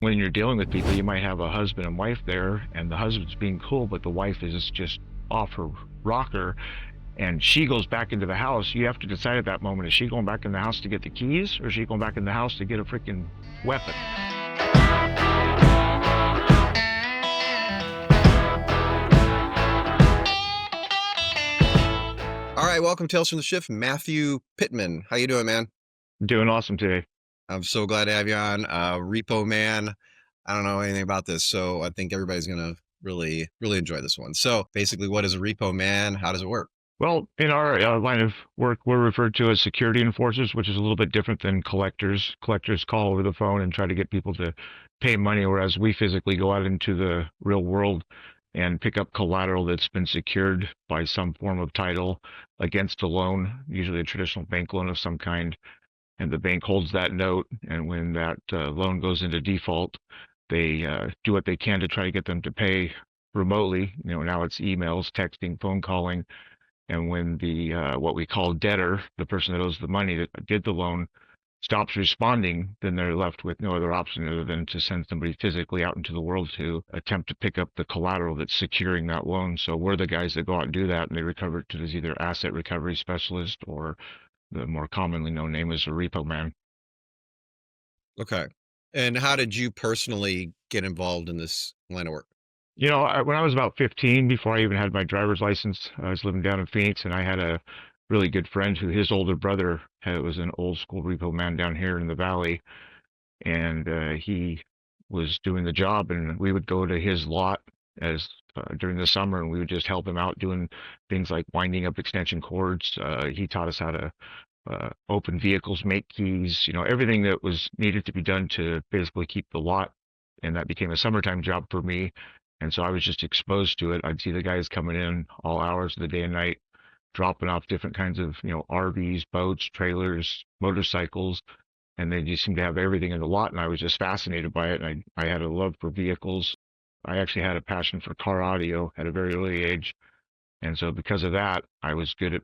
When you're dealing with people, you might have a husband and wife there, and the husband's being cool, but the wife is just off her rocker, and she goes back into the house. You have to decide at that moment, is she going back in the house to get the keys, or is she going back in the house to get a freaking weapon? All right, welcome to Tales from the Shift, Matthew Pitman. How you doing, man? Doing awesome today. I'm so glad to have you on. Repo Man. I don't know anything about this, so I think everybody's gonna really enjoy this one. So basically, what is a Repo Man? How does it work? Well, in our line of work, we're referred to as security enforcers, which is a little bit different than collectors. Collectors call over the phone and try to get people to pay money, whereas we physically go out into the real world and pick up collateral that's been secured by some form of title against a loan, usually a traditional bank loan of some kind. And the bank holds that note. And when that loan goes into default, they do what they can to try to get them to pay remotely. Now it's emails, texting, phone calling, and when the what we call debtor, the person that owes the money that did the loan, stops responding, then they're left with no other option other than to send somebody physically out into the world to attempt to pick up the collateral that's securing that loan. So we're the guys that go out and do that, and they recover it to this either asset recovery specialist or the more commonly known name is a repo man. Okay. And how did you personally get involved in this line of work? When I was about 15, before I even had my driver's license, I was living down in Phoenix, and I had a really good friend who his older brother was an old school repo man down here in the valley, and he was doing the job, and we would go to his lot as during the summer, and we would just help him out doing things like winding up extension cords. He taught us how to open vehicles, make keys, everything that was needed to be done to basically keep the lot. And that became a summertime job for me. And so I was just exposed to it. I'd see the guys coming in all hours of the day and night, dropping off different kinds of, RVs, boats, trailers, motorcycles, and they just seemed to have everything in the lot. And I was just fascinated by it. And I had a love for vehicles. I actually had a passion for car audio at a very early age. And so because of that, I was good at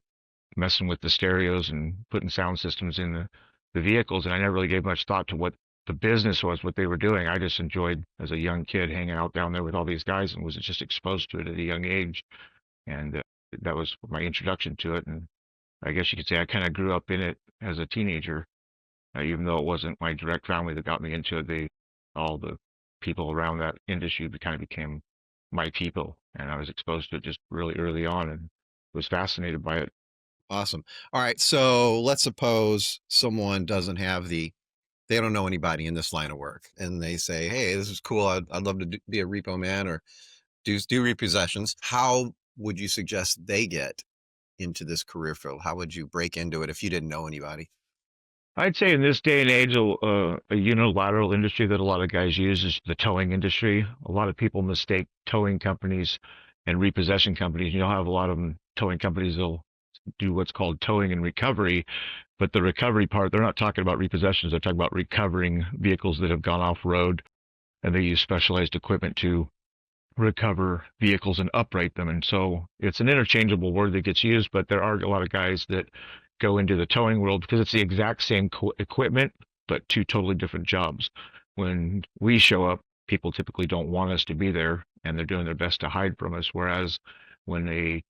messing with the stereos and putting sound systems in the vehicles. And I never really gave much thought to what the business was, what they were doing. I just enjoyed as a young kid hanging out down there with all these guys and was just exposed to it at a young age. And that was my introduction to it. And I guess you could say I kind of grew up in it as a teenager, even though it wasn't my direct family that got me into it. All the people around that industry kind of became my people. And I was exposed to it just really early on and was fascinated by it. Awesome. All right, so let's suppose someone doesn't have they don't know anybody in this line of work, and they say, "Hey, this is cool. I'd love to be a repo man or do repossessions." How would you suggest they get into this career field? How would you break into it if you didn't know anybody? I'd say in this day and age, a unilateral industry that a lot of guys use is the towing industry. A lot of people mistake towing companies and repossession companies. You'll have a lot of them towing companies that'll do what's called towing and recovery, but the recovery part, they're not talking about repossessions. They're talking about recovering vehicles that have gone off road, and they use specialized equipment to recover vehicles and upright them. And so it's an interchangeable word that gets used, but there are a lot of guys that go into the towing world because it's the exact same equipment, but two totally different jobs. When we show up, people typically don't want us to be there and they're doing their best to hide from us. Whereas when a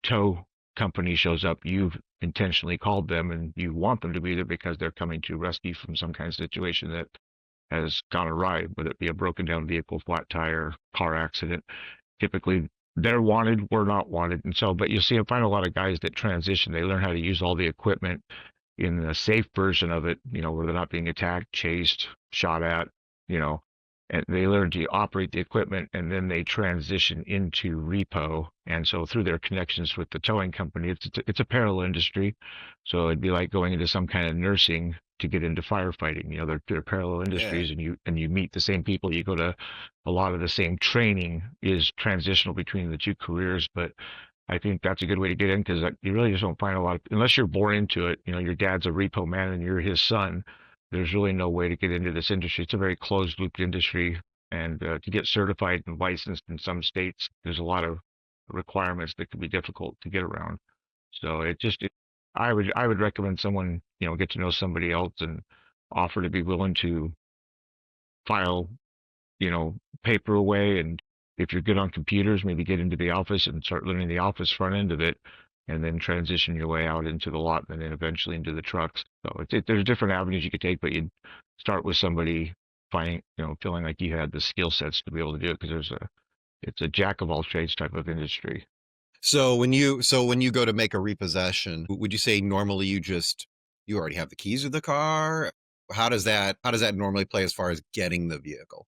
tow company shows up, you've intentionally called them and you want them to be there because they're coming to rescue from some kind of situation that has gone awry, whether it be a broken down vehicle, flat tire, car accident. Typically, they're wanted, we're not wanted. And so, but you see, I find a lot of guys that transition, they learn how to use all the equipment in the safe version of it, where they're not being attacked, chased, shot at, you know, and they learn to operate the equipment and then they transition into repo. And so through their connections with the towing company, it's a parallel industry. So it'd be like going into some kind of nursing to get into firefighting. They're parallel Yeah. industries, and you meet the same people. You go to a lot of the same training is transitional between the two careers. But I think that's a good way to get in because you really just don't find a lot of, unless you're born into it. Your dad's a repo man and you're his son. There's really no way to get into this industry. It's a very closed loop industry, and to get certified and licensed in some states, there's a lot of requirements that can be difficult to get around. So I would recommend someone get to know somebody else and offer to be willing to file, paper away. And if you're good on computers, maybe get into the office and start learning the office front end of it, and then transition your way out into the lot and then eventually into the trucks. So there's different avenues you could take, but you'd start with somebody finding, feeling like you had the skill sets to be able to do it because it's a jack of all trades type of industry. So when you go to make a repossession, would you say normally you already have the keys of the car? How does that normally play as far as getting the vehicle?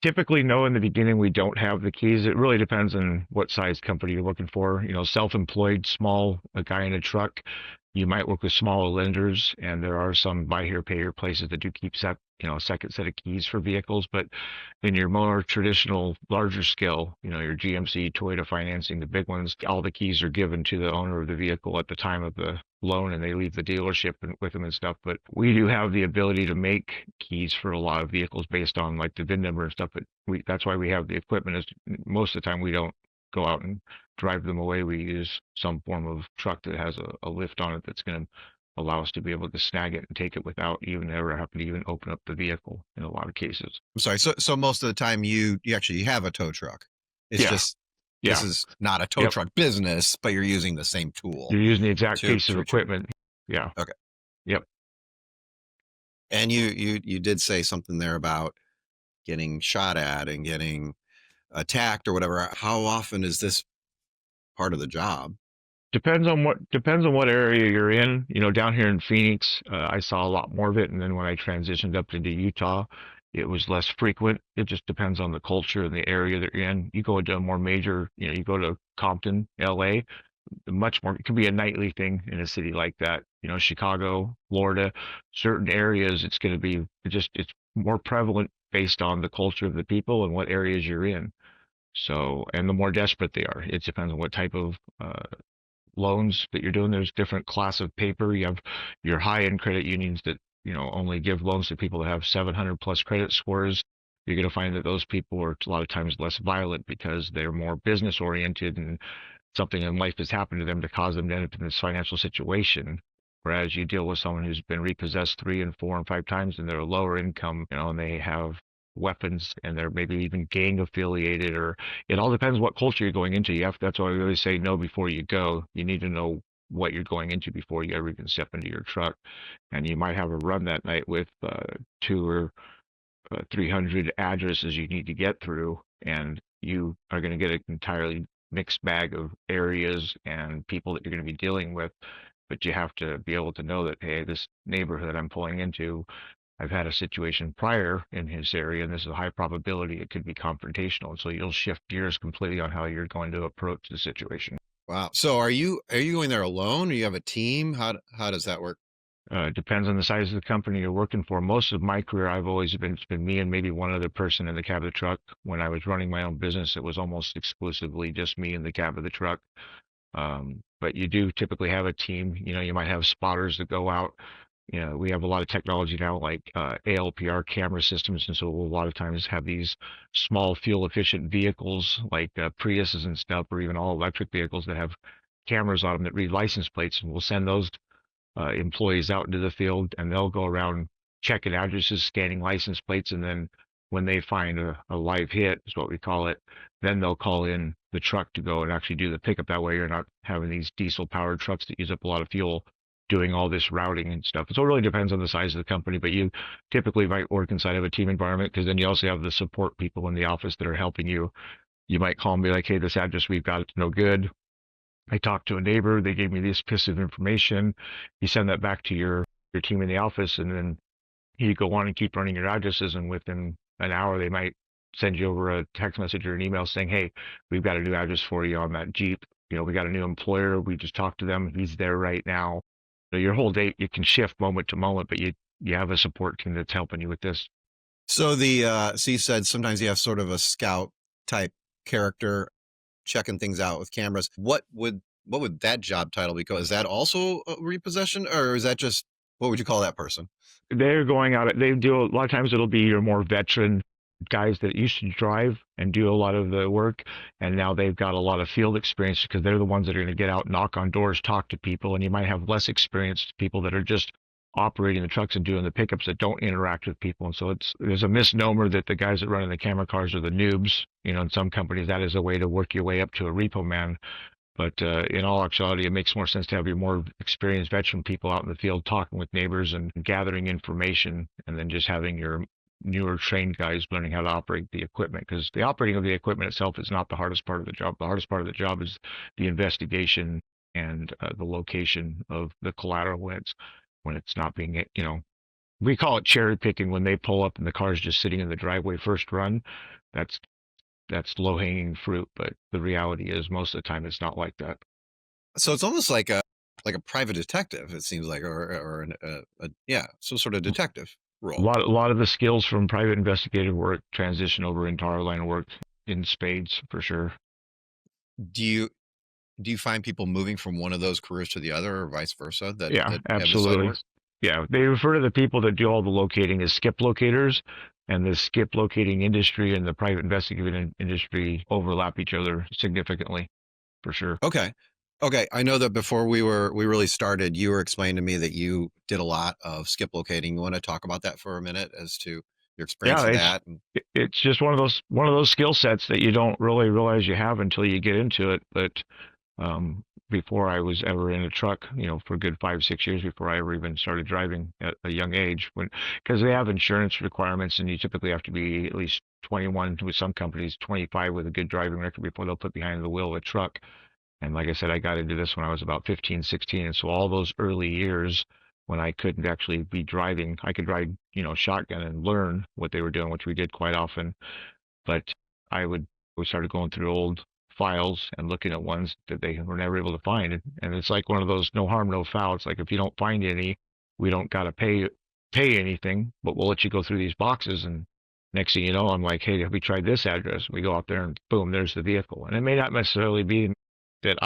Typically, no, in the beginning, we don't have the keys. It really depends on what size company you're looking for. Self-employed, small, a guy in a truck, you might work with smaller lenders, and there are some buy here, pay here places that do keep a second set of keys for vehicles. But in your more traditional, larger scale, your GMC, Toyota financing, the big ones, all the keys are given to the owner of the vehicle at the time of the loan, and they leave the dealership with them and stuff. But we do have the ability to make keys for a lot of vehicles based on like the VIN number and stuff. But that's why we have the equipment. Is most of the time we don't go out and drive them away. We use some form of truck that has a lift on it that's going to allow us to be able to snag it and take it without even ever having to even open up the vehicle in a lot of cases. I'm sorry. So most of the time you actually have a tow truck. It's Yeah. just this Yeah. is not a tow Yep. truck business, but you're using the same tool You're using the exact to piece of retrieve. equipment. Yeah. Okay. Yep. And you did say something there about getting shot at and getting attacked or whatever. How often is this part of the job? Depends on what area you're in. Down here in Phoenix, I saw a lot more of it, and then when I transitioned up into Utah, it was less frequent. It just depends on the culture and the area that you're in. You go into a more major, you go to Compton, LA, much more. It can be a nightly thing in a city like that. Chicago, Florida, certain areas, it's going to be it's more prevalent based on the culture of the people and what areas you're in. So, and the more desperate they are, it depends on what type of loans that you're doing. There's different class of paper. You have your high-end credit unions that, only give loans to people that have 700 plus credit scores. You're going to find that those people are a lot of times less violent because they're more business oriented and something in life has happened to them to cause them to end up in this financial situation. Whereas you deal with someone who's been repossessed 3 and 4 and 5 times and they're a lower income, and they have weapons and they're maybe even gang affiliated, or it all depends what culture you're going into. That's why I really say know before you go. You need to know what you're going into before you ever even step into your truck. And you might have a run that night with two or 300 addresses you need to get through, and you are going to get an entirely mixed bag of areas and people that you're going to be dealing with. But you have to be able to know that, hey, this neighborhood I'm pulling into, I've had a situation prior in his area, and this is a high probability it could be confrontational. And so you'll shift gears completely on how you're going to approach the situation. Wow. So are you going there alone, or you have a team? How does that work? Depends on the size of the company you're working for. Most of my career, it's been me and maybe one other person in the cab of the truck. When I was running my own business, it was almost exclusively just me in the cab of the truck. But you do typically have a team. You might have spotters that go out. We have a lot of technology now, like ALPR camera systems, and so we'll a lot of times have these small fuel efficient vehicles like Priuses and stuff, or even all electric vehicles that have cameras on them that read license plates, and we'll send those employees out into the field, and they'll go around checking addresses, scanning license plates, and then when they find a live hit, is what we call it, then they'll call in the truck to go and actually do the pickup. That way, you're not having these diesel-powered trucks that use up a lot of fuel doing all this routing and stuff. So it really depends on the size of the company, but you typically might work inside of a team environment because then you also have the support people in the office that are helping you. You might call and be like, hey, this address we've got, it's no good. I talked to a neighbor. They gave me this piece of information. You send that back to your team in the office, and then you go on and keep running your addresses. And within an hour, they might send you over a text message or an email saying, "Hey, we've got a new address for you on that Jeep. We got a new employer. We just talked to them. He's there right now." So your whole day you can shift moment to moment, but you have a support team that's helping you with this. So you said sometimes you have sort of a scout type character checking things out with cameras. What would that job title be? Is that also a repossession, or is that just what would you call that person? They're going out. They do a lot of times. It'll be your more veteran guys that used to drive and do a lot of the work, and now they've got a lot of field experience because they're the ones that are going to get out, knock on doors, talk to people, and you might have less experienced people that are just operating the trucks and doing the pickups that don't interact with people. And so there's a misnomer that the guys that run in the camera cars are the noobs. In some companies that is a way to work your way up to a repo man. But in all actuality, it makes more sense to have your more experienced veteran people out in the field talking with neighbors and gathering information, and then just having your newer trained guys learning how to operate the equipment. Because the operating of the equipment itself is not the hardest part of the job. The hardest part of the job is the investigation and the location of the collateral when it's not being, we call it cherry picking when they pull up and the car's just sitting in the driveway first run. That's that's low hanging fruit, but the reality is most of the time it's not like that. So it's almost like a private detective, it seems like, or yeah, some sort of detective A role. lot of the skills from private investigative work transition over into our line of work in spades for sure. Do you do you find people moving from one of those careers to the other, or vice versa, that Yeah, that have this line of absolutely. work? Yeah, they refer to the people that do all the locating as skip locators, and the skip locating industry and the private investigative industry overlap each other significantly for sure. Okay. Okay. I know that before we really started, you were explaining to me that you did a lot of skip locating. You want to talk about that for a minute as to your experience Yeah, with that? And it's just one of those skill sets that you don't really realize you have until you get into it. But before I was ever in a truck, for a good 5, 6 years before I ever even started driving at a young age, because they have insurance requirements and you typically have to be at least 21 with some companies, 25 with a good driving record before they'll put behind the wheel of a truck. And like I said, I got into this when I was about 15, 16. And so all those early years when I couldn't actually be driving, I could ride, shotgun and learn what they were doing, which we did quite often. But I would we started going through old files and looking at ones that they were never able to find. And it's like one of those no harm, no foul. It's like if you don't find any, we don't gotta pay anything, but we'll let you go through these boxes. And next thing you know, I'm like, hey, have we tried this address? We go out there and boom, there's the vehicle. And it may not necessarily be that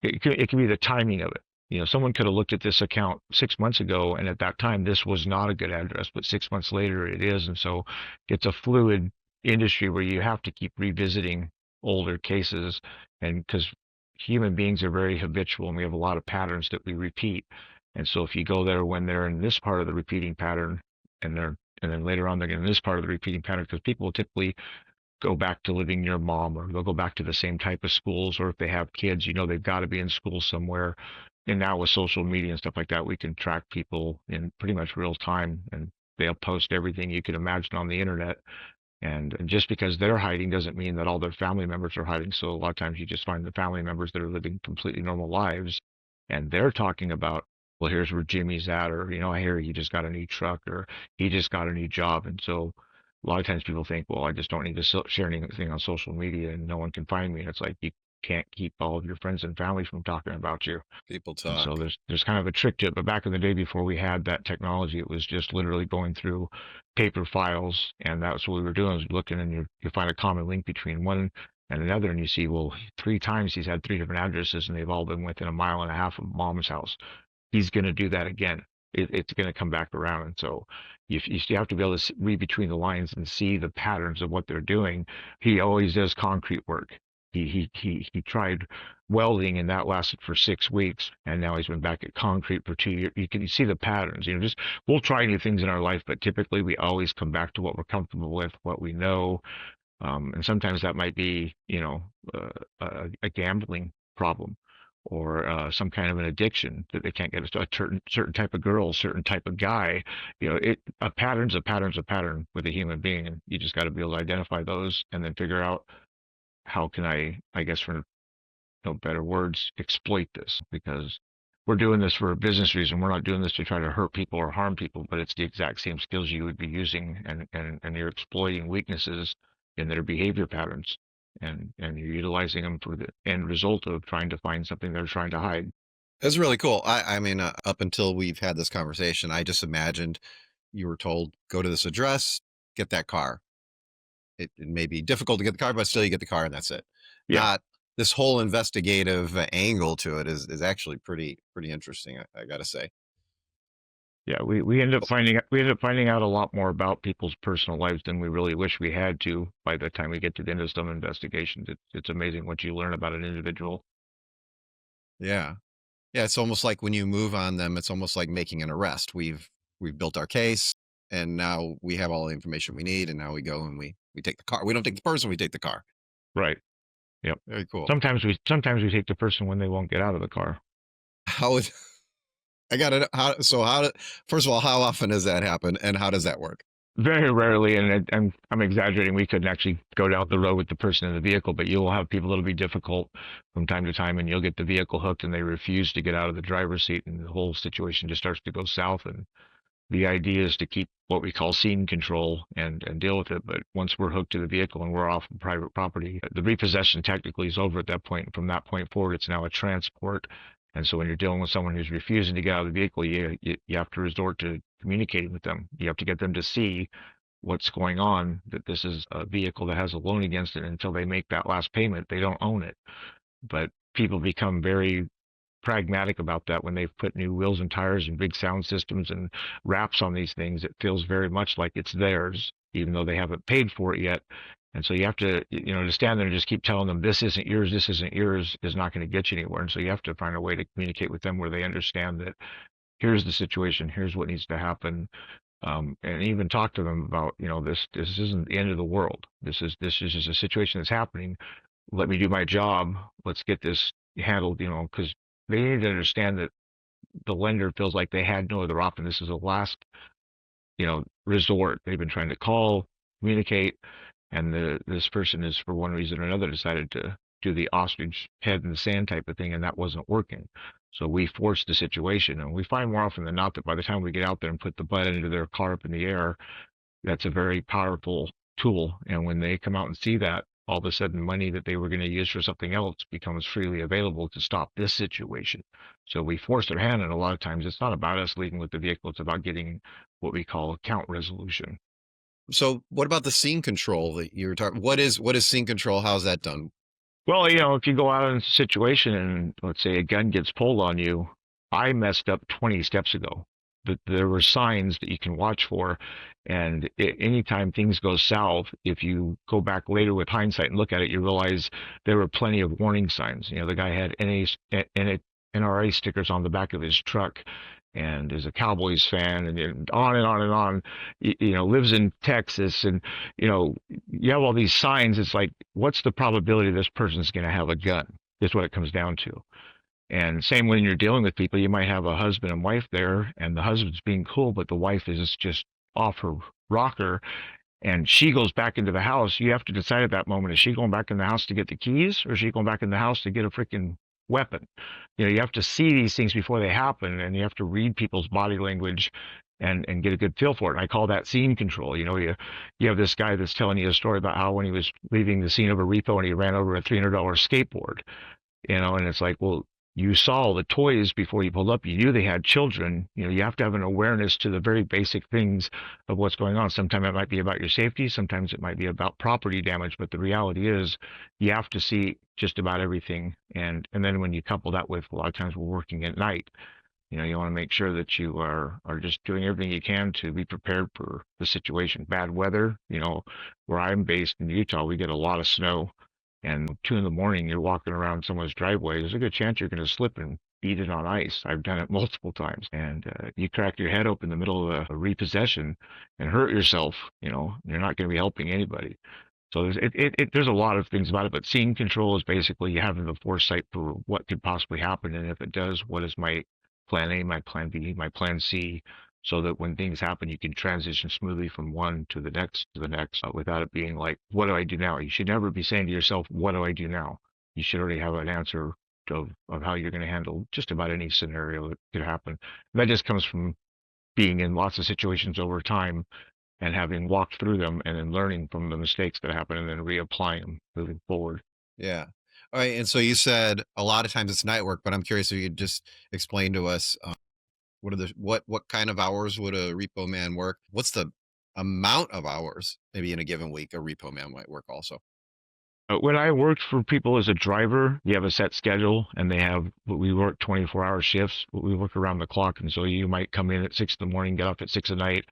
it could be the timing of it. Someone could have looked at this account 6 months ago, and at that time, this was not a good address, but 6 months later, it is. And so it's a fluid industry where you have to keep revisiting older cases. And because human beings are very habitual and we have a lot of patterns that we repeat. And so if you go there when they're in this part of the repeating pattern, and then later on they're in this part of the repeating pattern, because people will typically go back to living near mom, or they'll go back to the same type of schools, or if they have kids, they've got to be in school somewhere. And now with social media and stuff like that, we can track people in pretty much real time, and they'll post everything you can imagine on the internet. And just because they're hiding doesn't mean that all their family members are hiding. So a lot of times you just find the family members that are living completely normal lives, and they're talking about, well, here's where Jimmy's at, or I hear he just got a new truck, or he just got a new job. And so a lot of times people think, well, I just don't need to share anything on social media, and no one can find me. And it's like you can't keep all of your friends and family from talking about you. people And so talk. there's kind of a trick to it. But back in the day before we had that technology, it was just literally going through paper files, and that's what we were doing, was looking, and you find a common link between one and another, and you see, well, 3 times he's had 3 different addresses, and they've all been within a mile and a half of mom's house. He's going to do that again. It's going to come back around. And so you have to be able to read between the lines and see the patterns of what they're doing. He always does concrete work. He tried welding, and that lasted for 6 weeks, and now he's been back at concrete for 2 years. You can see the patterns. Just we'll try new things in our life, but typically we always come back to what we're comfortable with, what we know. And sometimes that might be, a gambling problem, or some kind of an addiction that they can't get a certain type of girl, certain type of guy. A pattern's a pattern with a human being, and you just got to be able to identify those and then figure out how can I guess for no better words, exploit this, because we're doing this for a business reason. We're not doing this to try to hurt people or harm people, but it's the exact same skills you would be using, and you're exploiting weaknesses in their behavior patterns, and you're utilizing them for the end result of trying to find something they're trying to hide. It's really cool. I mean, up until we've had this conversation, I just imagined you were told, go to this address, get that car. It may be difficult to get the car, but still you get the car and that's it. Yeah, Not this whole investigative angle to it is actually pretty interesting. I gotta say. yeah. We end up finding out a lot more about people's personal lives than we really wish we had to by the time we get to the end of some investigations. It's amazing what you learn about an individual. Yeah. Yeah, it's almost like when you move on them, it's almost like making an arrest. We've built our case, and now we have all the information we need, and now we go and we take the car. We don't take the person, we take the car. Right. Yep. Very cool. Sometimes we take the person when they won't get out of the car. How is I got it? How so? First of all, how often does that happen, and how does that work? Very rarely, and I'm exaggerating. We couldn't actually go down the road with the person in the vehicle, but you'll have people that'll be difficult from time to time, and you'll get the vehicle hooked, and they refuse to get out of the driver's seat, and the whole situation just starts to go south. And the idea is to keep what we call scene control and deal with it. But once we're hooked to the vehicle and we're off of private property, the repossession technically is over at that point. And from that point forward, it's now a transport. And so when you're dealing with someone who's refusing to get out of the vehicle, you have to resort to communicating with them. You have to get them to see what's going on, that this is a vehicle that has a loan against it. Until they make that last payment, they don't own it. But people become very pragmatic about that when they've put new wheels and tires and big sound systems and wraps on these things. It feels very much like it's theirs, even though they haven't paid for it yet. And so you have to, to stand there and just keep telling them this isn't yours is not going to get you anywhere. And so you have to find a way to communicate with them where they understand that here's the situation, here's what needs to happen. And even talk to them about, this isn't the end of the world. This is just a situation that's happening. Let me do my job. Let's get this handled, because they need to understand that the lender feels like they had no other option. This is a last, resort. They've been trying to call, communicate, and this person is, for one reason or another, decided to do the ostrich head in the sand type of thing, and that wasn't working. So we forced the situation, and we find more often than not that by the time we get out there and put the butt end of their car up in the air, that's a very powerful tool. And when they come out and see that, all of a sudden money that they were going to use for something else becomes freely available to stop this situation. So we force their hand, and a lot of times it's not about us leaving with the vehicle, it's about getting what we call account resolution. So, what about the scene control that you were talking? What is scene control? How's that done? Well, if you go out in a situation and let's say a gun gets pulled on you, I messed up 20 steps ago. But there were signs that you can watch for, and anytime things go south, if you go back later with hindsight and look at it, you realize there were plenty of warning signs. The guy had NRA stickers on the back of his truck, and is a Cowboys fan, and on and on and on. Lives in Texas, and you have all these signs. It's like, what's the probability this person's going to have a gun? Is what it comes down to. And same when you're dealing with people, you might have a husband and wife there, and the husband's being cool, but the wife is just off her rocker, and she goes back into the house. You have to decide at that moment, is she going back in the house to get the keys, or is she going back in the house to get a freaking weapon? You have to see these things before they happen, and you have to read people's body language and get a good feel for it. And I call that scene control. You have this guy that's telling you a story about how when he was leaving the scene of a repo and he ran over a $300 skateboard, and it's like, well, you saw the toys before you pulled up. You knew they had children. You have to have an awareness to the very basic things of what's going on. Sometimes it might be about your safety. Sometimes it might be about property damage. But the reality is you have to see just about everything. And then when you couple that with, a lot of times we're working at night, you want to make sure that you are just doing everything you can to be prepared for the situation. Bad weather, where I'm based in Utah, we get a lot of snow, and 2 in the morning you're walking around someone's driveway, there's a good chance you're going to slip and beat it on ice. I've done it multiple times, and you crack your head open in the middle of a repossession and hurt yourself. You're not going to be helping anybody. So there's a lot of things about it, but scene control is basically having the foresight for what could possibly happen, and if it does, what is my plan A, my plan B, my plan C, so that when things happen, you can transition smoothly from one to the next, without it being like, what do I do now? You should never be saying to yourself, what do I do now? You should already have an answer of how you're going to handle just about any scenario that could happen. And that just comes from being in lots of situations over time and having walked through them and then learning from the mistakes that happen and then reapplying them moving forward. Yeah. All right. And so you said a lot of times it's night work, but I'm curious if you could just explain to us what kind of hours would a repo man work? What's the amount of hours maybe in a given week a repo man might work also? When I worked for people as a driver, you have a set schedule, and we work 24-hour shifts. We work around the clock, and so you might come in at 6 in the morning, get off at 6 at night,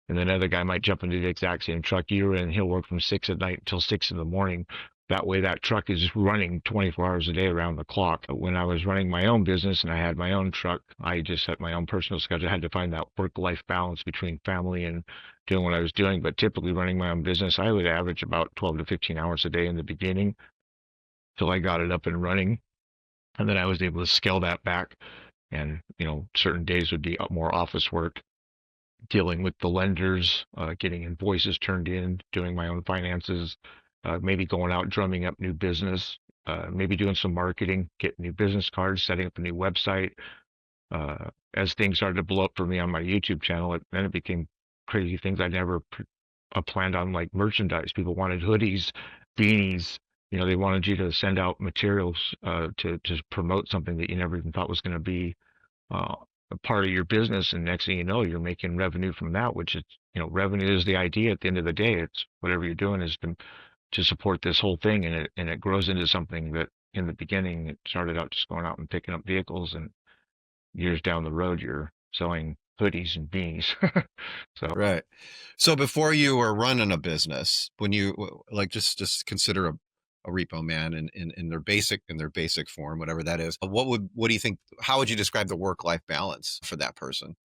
and then another guy might jump into the exact same truck you're in. He'll work from 6 at night until 6 in the morning. That way, that truck is running 24 hours a day around the clock. When I was running my own business and I had my own truck, I just set my own personal schedule. I had to find that work-life balance between family and doing what I was doing. But typically, running my own business, I would average about 12 to 15 hours a day in the beginning till I got it up and running. And then I was able to scale that back. And, certain days would be more office work, dealing with the lenders, getting invoices turned in, doing my own finances, maybe going out drumming up new business, maybe doing some marketing, getting new business cards, setting up a new website. As things started to blow up for me on my YouTube channel, then it became crazy things I never planned on, like merchandise. People wanted hoodies, beanies. They wanted you to send out materials to promote something that you never even thought was going to be uh, a part of your business, and next thing you know, you're making revenue from that, which is, revenue is the idea at the end of the day. It's whatever you're doing is to support this whole thing, and it grows into something that in the beginning it started out just going out and picking up vehicles, and years down the road you're selling hoodies and beanies. So Right. So before you were running a business, when you like just consider a repo man in their basic form, whatever that is, what do you think, how would you describe the work-life balance for that person?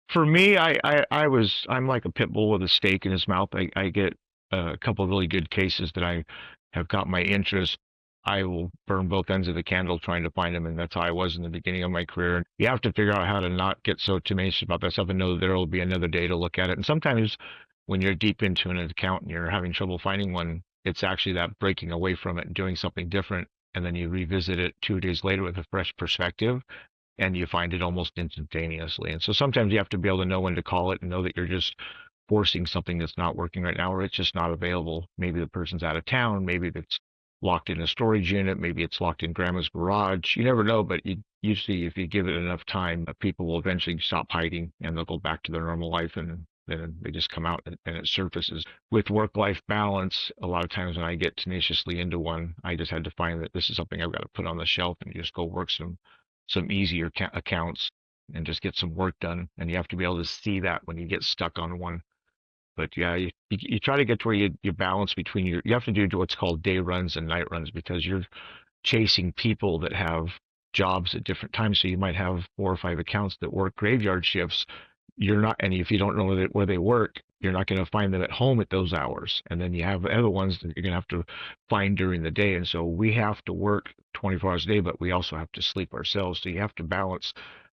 for me, I'm like a pit bull with a steak in his mouth. I get a couple of really good cases that I have got my interest. I will burn both ends of the candle trying to find them, and that's how I was in the beginning of my career. You have to figure out how to not get so tenacious about that stuff and know that there will be another day to look at it. And sometimes when you're deep into an account and you're having trouble finding one, it's actually that breaking away from it and doing something different, and then you revisit it 2 days later with a fresh perspective and you find it almost instantaneously. And so sometimes you have to be able to know when to call it and know that you're just forcing something that's not working right now, or it's just not available. Maybe the person's out of town, maybe it's locked in a storage unit, maybe it's locked in grandma's garage. You never know, but you usually, if you give it enough time, people will eventually stop hiding and they'll go back to their normal life, and then they just come out and it surfaces. With work-life balance, a lot of times when I get tenaciously into one, I just had to find that this is something I've got to put on the shelf and just go work some easier accounts and just get some work done. And you have to be able to see that when you get stuck on one. But yeah, you try to get to where you balance between you have to do what's called day runs and night runs, because you're chasing people that have jobs at different times. So you might have 4 or 5 accounts that work graveyard shifts. You're not, and if you don't know where they work, you're not going to find them at home at those hours. And then you have other ones that you're going to have to find during the day. And so we have to work 24 hours a day, but we also have to sleep ourselves. So you have to balance.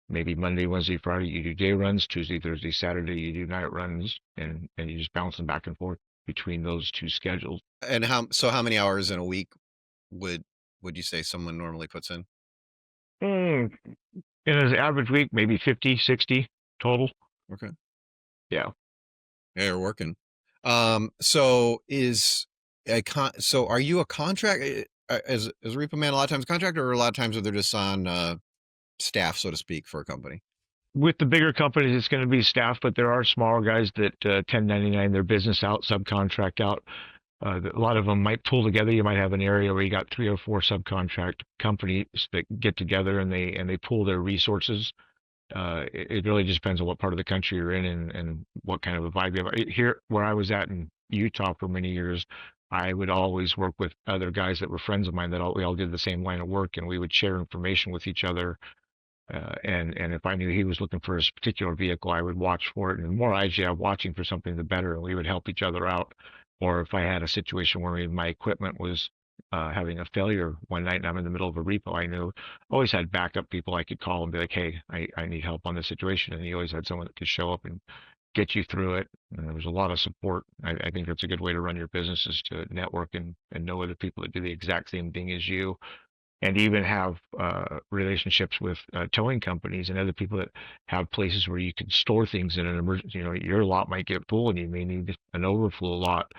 Maybe Monday, Wednesday, Friday, you do day runs. Tuesday, Thursday, Saturday, you do night runs, and you just bounce them back and forth between those two schedules. And how many hours in a week would would you say someone normally puts in? Mm, in an average week, maybe 50, 60 total. Okay. Yeah. Yeah, you're working. So is so are you a contract as a repo man a lot of times contractor, or a lot of times they're just on staff, so to speak, for a company? With the bigger companies, it's going to be staff, but there are smaller guys that 1099 their business out, subcontract out. A lot of them might pull together. You might have an area where you got 3 or 4 subcontract companies that get together and they pool their resources. It really just depends on what part of the country you're in and what kind of a vibe you have. Here, where I was at in Utah for many years, I would always work with other guys that were friends of mine we all did the same line of work, and we would share information with each other. And if I knew he was looking for a particular vehicle, I would watch for it. And the more eyes you have watching for something, the better. And we would help each other out. Or if I had a situation where my equipment was having a failure one night and I'm in the middle of a repo, I knew always had backup people I could call and be like, hey, I need help on this situation. And he always had someone that could show up and get you through it. And there was a lot of support. I think that's a good way to run your business, is to network and know other people that do the exact same thing as you, and even have relationships with towing companies and other people that have places where you can store things in an emergency. Your lot might get full and you may need an overflow lot.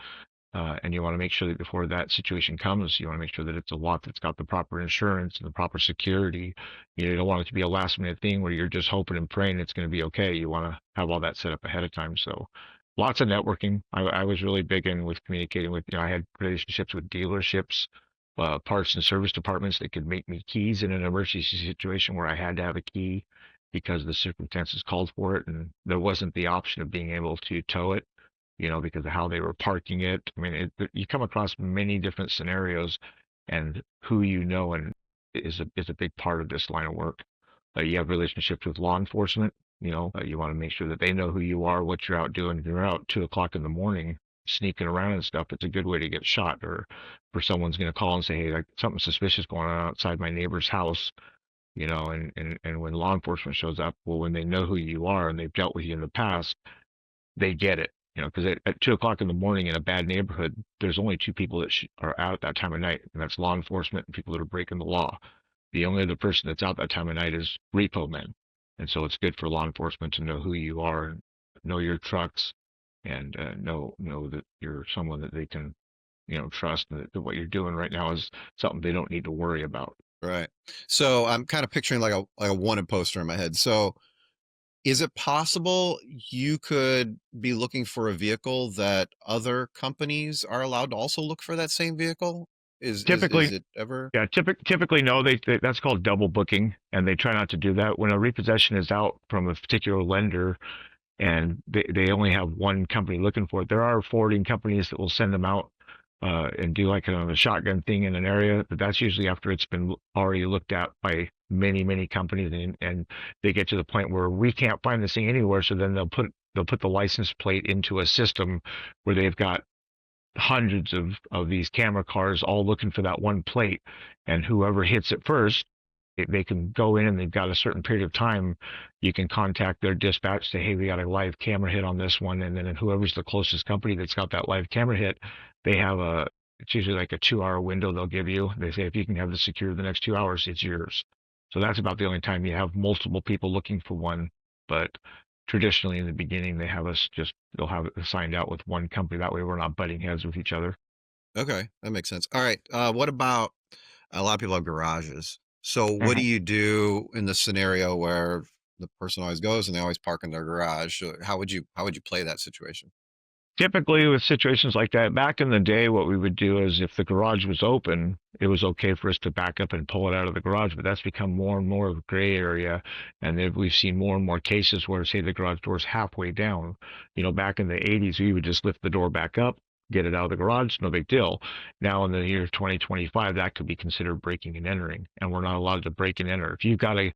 And you want to make sure that before that situation comes, you want to make sure that it's a lot that's got the proper insurance and the proper security. You don't want it to be a last minute thing where you're just hoping and praying it's going to be okay. You want to have all that set up ahead of time. So lots of networking. I was really big in with communicating with, I had relationships with dealerships, parts and service departments that could make me keys in an emergency situation where I had to have a key because the circumstances called for it, and there wasn't the option of being able to tow it. because of how they were parking it. I mean, you come across many different scenarios, and who you know and is a big part of this line of work. You have relationships with law enforcement. You want to make sure that they know who you are, what you're out doing. If you're out 2 o'clock in the morning sneaking around and stuff, it's a good way to get shot, or for someone's going to call and say, hey, like something suspicious going on outside my neighbor's house. And when law enforcement shows up, well, when they know who you are and they've dealt with you in the past, they get it. Because at 2 o'clock in the morning in a bad neighborhood, there's only two people that are out at that time of night, and that's law enforcement and people that are breaking the law. The only other person that's out that time of night is repo men. And so it's good for law enforcement to know who you are and know your trucks, and know that you're someone that they can trust, and that what you're doing right now is something they don't need to worry about. Right. So I'm kind of picturing like a wanted poster in my head. So is it possible you could be looking for a vehicle that other companies are allowed to also look for that same vehicle? Is Typically, it ever? yeah, typically no, that's called double booking, and they try not to do that. When a repossession is out from a particular lender, and they only have one company looking for it. There are forwarding companies that will send them out and do like a shotgun thing in an area, but that's usually after it's been already looked at by many companies, and they get to the point where we can't find this thing anywhere. So then they'll put the license plate into a system where they've got hundreds of these camera cars all looking for that one plate, and whoever hits it first, they can go in and they've got a certain period of time. You can contact their dispatch, say, hey, we got a live camera hit on this one, and then whoever's the closest company that's got that live camera hit, they have it's usually like a 2 hour window they'll give you. They say if you can have this secured the next 2 hours, it's yours. So that's about the only time you have multiple people looking for one. But traditionally in the beginning they'll have it assigned out with one company. That way we're not butting heads with each other. Okay, that makes sense. All right. What about a lot of people have garages? So what do Mhm. you do in the scenario where the person always goes and they always park in their garage? How would you play that situation? Typically, with situations like that, back in the day, what we would do is if the garage was open, it was okay for us to back up and pull it out of the garage. But that's become more and more of a gray area. And then we've seen more and more cases where, say, the garage door is halfway down. Back in the 80s, we would just lift the door back up, get it out of the garage, no big deal. Now, in the year 2025, that could be considered breaking and entering. And we're not allowed to break and enter. If you've got a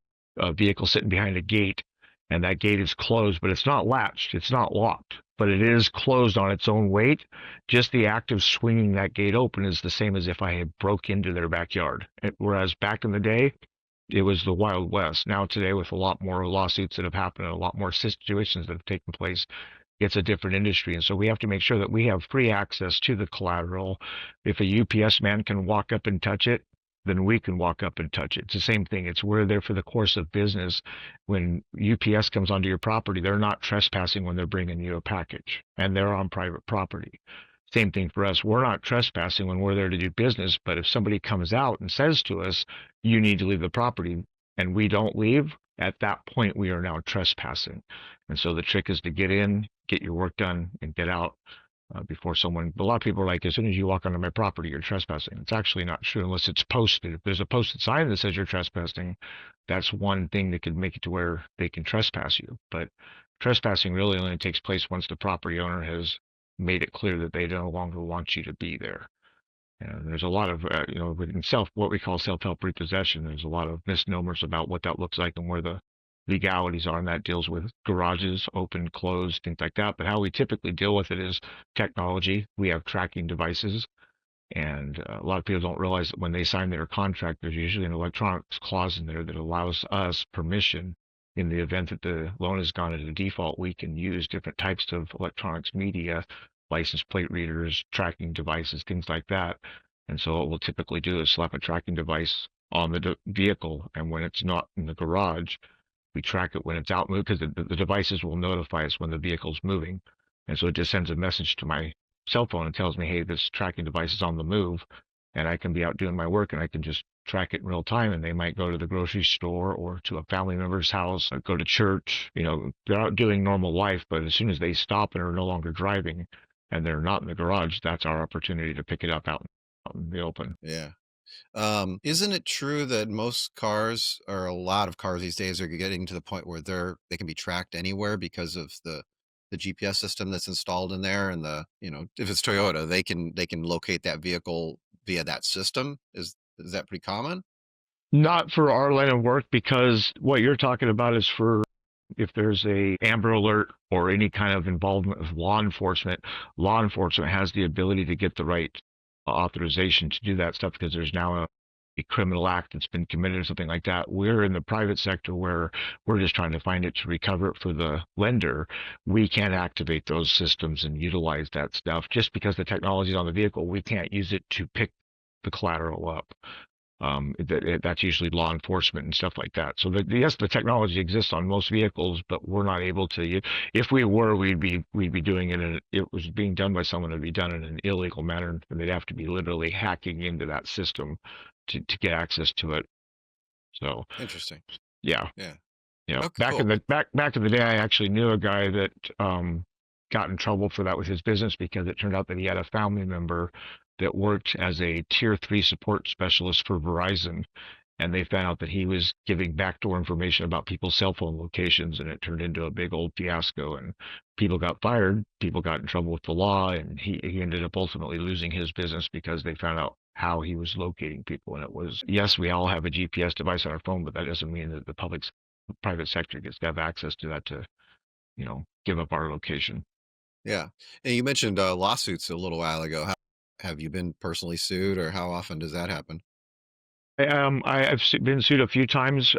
vehicle sitting behind a gate, and that gate is closed, but it's not latched, it's not locked, but it is closed on its own weight. Just the act of swinging that gate open is the same as if I had broke into their backyard. Whereas back in the day, it was the Wild West. Now today, with a lot more lawsuits that have happened and a lot more situations that have taken place, it's a different industry. And so we have to make sure that we have free access to the collateral. If a UPS man can walk up and touch it, then we can walk up and touch it. It's the same thing. We're there for the course of business. When UPS comes onto your property, they're not trespassing when they're bringing you a package, and they're on private property. Same thing for us. We're not trespassing when we're there to do business, but if somebody comes out and says to us, you need to leave the property, and we don't leave, at that point we are now trespassing. And so the trick is to get in, get your work done, and get out before someone. A lot of people are like, as soon as you walk onto my property, you're trespassing. It's actually not true unless it's posted. If there's a posted sign that says you're trespassing, that's one thing that could make it to where they can trespass you. But trespassing really only takes place once the property owner has made it clear that they no longer want you to be there. And there's a lot of, within what we call self-help repossession, there's a lot of misnomers about what that looks like and where the legalities are, and that deals with garages, open, closed, things like that. But how we typically deal with it is technology. We have tracking devices, and a lot of people don't realize that when they sign their contract, there's usually an electronics clause in there that allows us permission in the event that the loan has gone into default. We can use different types of electronics media, license plate readers, tracking devices, things like that. And so what we'll typically do is slap a tracking device on the vehicle, and when it's not in the garage, we track it when it's out moved, because the devices will notify us when the vehicle's moving. And so it just sends a message to my cell phone and tells me, hey, this tracking device is on the move, and I can be out doing my work and I can just track it in real time. And they might go to the grocery store or to a family member's house, or go to church. They're out doing normal life, but as soon as they stop and are no longer driving and they're not in the garage, that's our opportunity to pick it up out in the open. Yeah. Isn't it true that most cars or a lot of cars these days are getting to the point where they can be tracked anywhere because of the the GPS system that's installed in there, and if it's Toyota, they can locate that vehicle via that system. Is that pretty common? Not for our line of work, because what you're talking about is for if there's a Amber Alert or any kind of involvement with law enforcement. Law enforcement has the ability to get the right authorization to do that stuff because there's now a criminal act that's been committed or something like that. We're in the private sector where we're just trying to find it to recover it for the lender. We can't activate those systems and utilize that stuff just because the technology is on the vehicle. We can't use it to pick the collateral up. That's usually law enforcement and stuff like that. So yes, the technology exists on most vehicles, but we're not able to. If we were, we'd be doing it, and it was being done by someone. It'd be done in an illegal manner, and they'd have to be literally hacking into that system to get access to it. So Interesting. yeah, Yeah. back Okay, in cool. the back in the day, I actually knew a guy that got in trouble for that with his business because it turned out that he had a family member that worked as a tier 3 support specialist for Verizon, and they found out that he was giving backdoor information about people's cell phone locations, and it turned into a big old fiasco, and people got fired, people got in trouble with the law, and he ended up ultimately losing his business because they found out how he was locating people. And it was, yes, we all have a GPS device on our phone, but that doesn't mean that the private sector gets to have access to that to give up our location. Yeah. And you mentioned lawsuits a little while ago. Have you been personally sued, or how often does that happen? I've been sued a few times.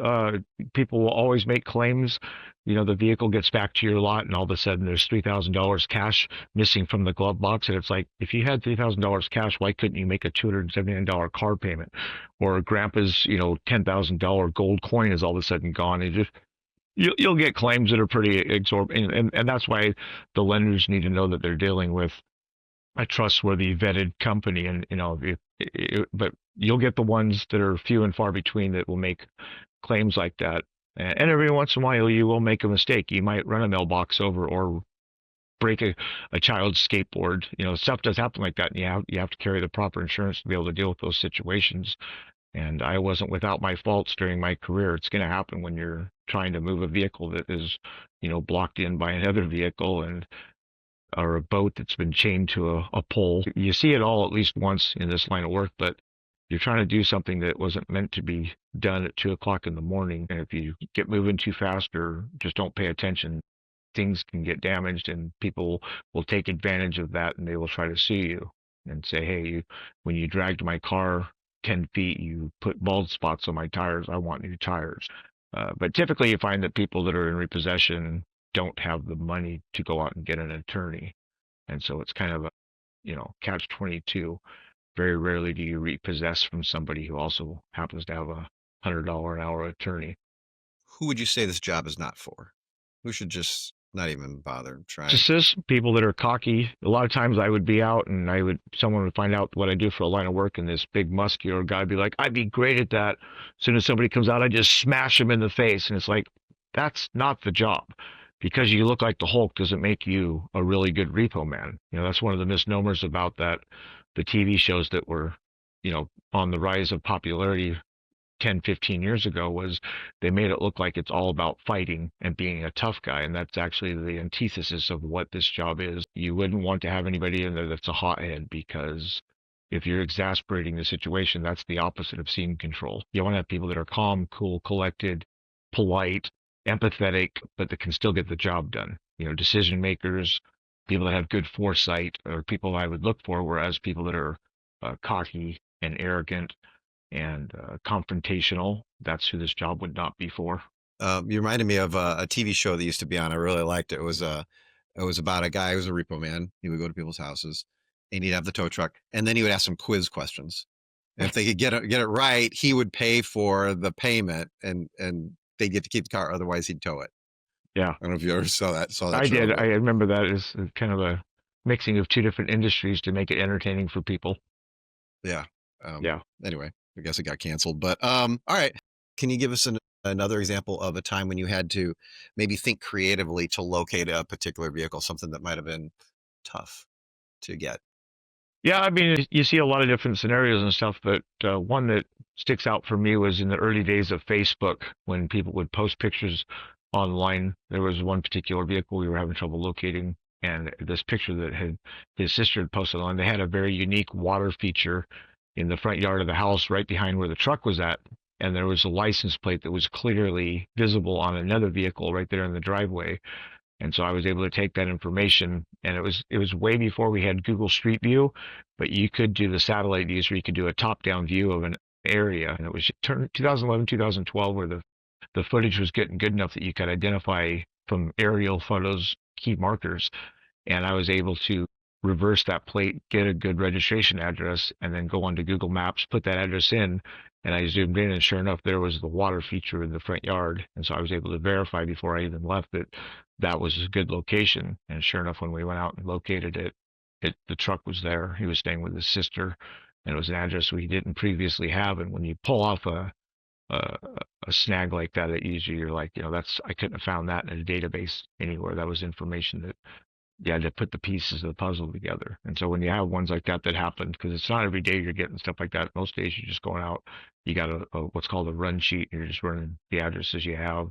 People will always make claims. The vehicle gets back to your lot, and all of a sudden there's $3,000 cash missing from the glove box, and it's like, if you had $3,000 cash, why couldn't you make a $279 car payment? Or Grandpa's, $10,000 gold coin is all of a sudden gone. And you'll get claims that are pretty exorbitant, and that's why the lenders need to know that they're dealing with a trustworthy, vetted company. And but you'll get the ones that are few and far between that will make claims like that. And every once in a while, you will make a mistake. You might run a mailbox over or break a child's skateboard. Stuff does happen like that, and you have to carry the proper insurance to be able to deal with those situations. And I wasn't without my faults during my career. It's going to happen when you're trying to move a vehicle that is, blocked in by another vehicle, and or a boat that's been chained to a pole. You see it all at least once in this line of work, but you're trying to do something that wasn't meant to be done at 2 o'clock in the morning. And if you get moving too fast or just don't pay attention, things can get damaged, and people will take advantage of that, and they will try to sue you and say, hey, when you dragged my car 10 feet, you put bald spots on my tires. I want new tires. But typically you find that people that are in repossession don't have the money to go out and get an attorney. And so it's kind of a, catch 22. Very rarely do you repossess from somebody who also happens to have $100 an hour attorney. Who would you say this job is not for? Who should just not even bother trying? Narcissists, people that are cocky. A lot of times I would be out and someone would find out what I do for a line of work, and this big muscular guy would be like, I'd be great at that. As soon as somebody comes out, I just smash him in the face. And it's like, that's not the job. Because you look like the Hulk doesn't make you a really good repo man. That's one of the misnomers about the TV shows that were, on the rise of popularity 10, 15 years ago, was they made it look like it's all about fighting and being a tough guy. And that's actually the antithesis of what this job is. You wouldn't want to have anybody in there that's a hothead, because if you're exasperating the situation, that's the opposite of scene control. You want to have people that are calm, cool, collected, polite, empathetic, but that can still get the job done. Decision makers, people that have good foresight, are people I would look for, whereas people that are cocky and arrogant and confrontational, that's who this job would not be for. You reminded me of a TV show that used to be on. I really liked it. It was about a guy who was a repo man. He would go to people's houses, and he'd have the tow truck, and then he would ask them quiz questions. And if they could get it right, he would pay for the payment, and they'd get to keep the car. Otherwise, he'd tow it. Yeah, I don't know if you ever saw that I show, did. but I remember that as kind of a mixing of two different industries to make it entertaining for people. yeah. Um, Yeah. anyway, I guess it got canceled. But all right. Can you give us another example of a time when you had to maybe think creatively to locate a particular vehicle, something that might have been tough to get? Yeah, I mean, you see a lot of different scenarios and stuff, but one that sticks out for me was in the early days of Facebook, when people would post pictures online. There was one particular vehicle we were having trouble locating, and this picture that had his sister had posted on. They had a very unique water feature in the front yard of the house, right behind where the truck was at, and there was a license plate that was clearly visible on another vehicle right there in the driveway. And so I was able to take that information, and it was way before we had Google Street View, but you could do the satellite views where you could do a top-down view of an area, and it was 2011, 2012 where the footage was getting good enough that you could identify from aerial photos key markers, and I was able to reverse that plate, get a good registration address, and then go onto Google Maps, put that address in, and I zoomed in, and sure enough, there was the water feature in the front yard. And so I was able to verify before I even left that that was a good location. And sure enough, when we went out and located it the truck was there. He was staying with his sister, and it was an address we didn't previously have. And when you pull off a, a snag like that, it usually you're like, that's I couldn't have found that in a database anywhere. That was information that you had to put the pieces of the puzzle together. And so when you have ones like that that happen, because it's not every day you're getting stuff like that. Most days you're just going out, you got a what's called a run sheet. And you're just running the addresses you have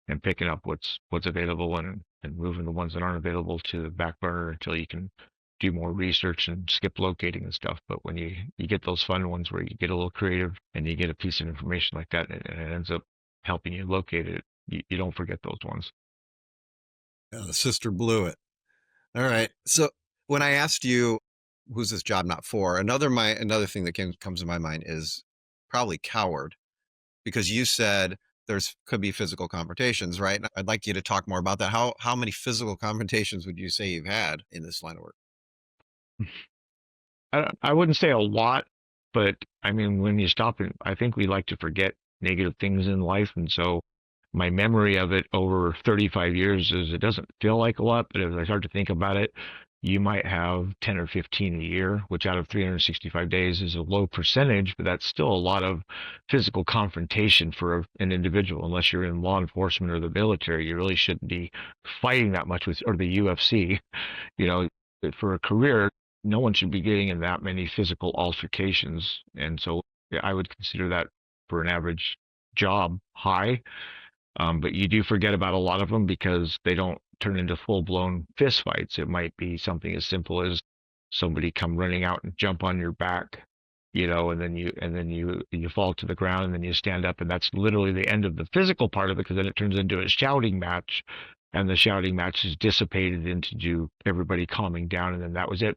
and picking up what's available and moving the ones that aren't available to the back burner until you can do more research and skip locating and stuff. But when you get those fun ones where you get a little creative and you get a piece of information like that and it ends up helping you locate it, you don't forget those ones. Yeah, the sister blew it. All right. So when I asked you, who's this job not for? Another thing that comes to my mind is probably coward, because you said could be physical confrontations, right? And I'd like you to talk more about that. How many physical confrontations would you say you've had in this line of work? I wouldn't say a lot, but I mean, when you stop and I think we like to forget negative things in life. And so my memory of it over 35 years is it doesn't feel like a lot, but as I start to think about it, you might have 10 or 15 a year, which out of 365 days is a low percentage, but that's still a lot of physical confrontation for an individual. Unless you're in law enforcement or the military, you really shouldn't be fighting that much with, or the UFC. You know, for a career, no one should be getting in that many physical altercations. And so yeah, I would consider that for an average job high. But you do forget about a lot of them because they don't turn into full-blown fist fights. It might be something as simple as somebody come running out and jump on your back, and then you fall to the ground and then you stand up, and that's literally the end of the physical part of it because then it turns into a shouting match, and the shouting match is dissipated into everybody calming down, and then that was it.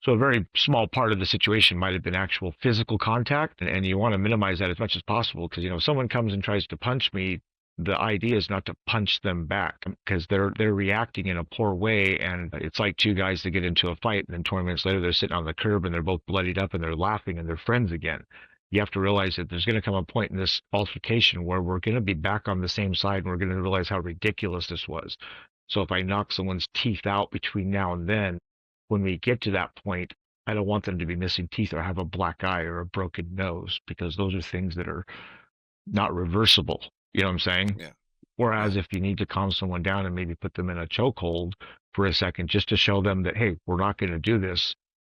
So a very small part of the situation might have been actual physical contact, and you want to minimize that as much as possible because if someone comes and tries to punch me, the idea is not to punch them back because they're reacting in a poor way, and it's like two guys that get into a fight, and then 20 minutes later they're sitting on the curb and they're both bloodied up and they're laughing and they're friends again. You have to realize that there's going to come a point in this altercation where we're going to be back on the same side and we're going to realize how ridiculous this was. So if I knock someone's teeth out between now and then, when we get to that point, I don't want them to be missing teeth or have a black eye or a broken nose because those are things that are not reversible. You know what I'm saying? Yeah. Whereas Yeah. if you need to calm someone down and maybe put them in a chokehold for a second just to show them that, hey, we're not going to do this,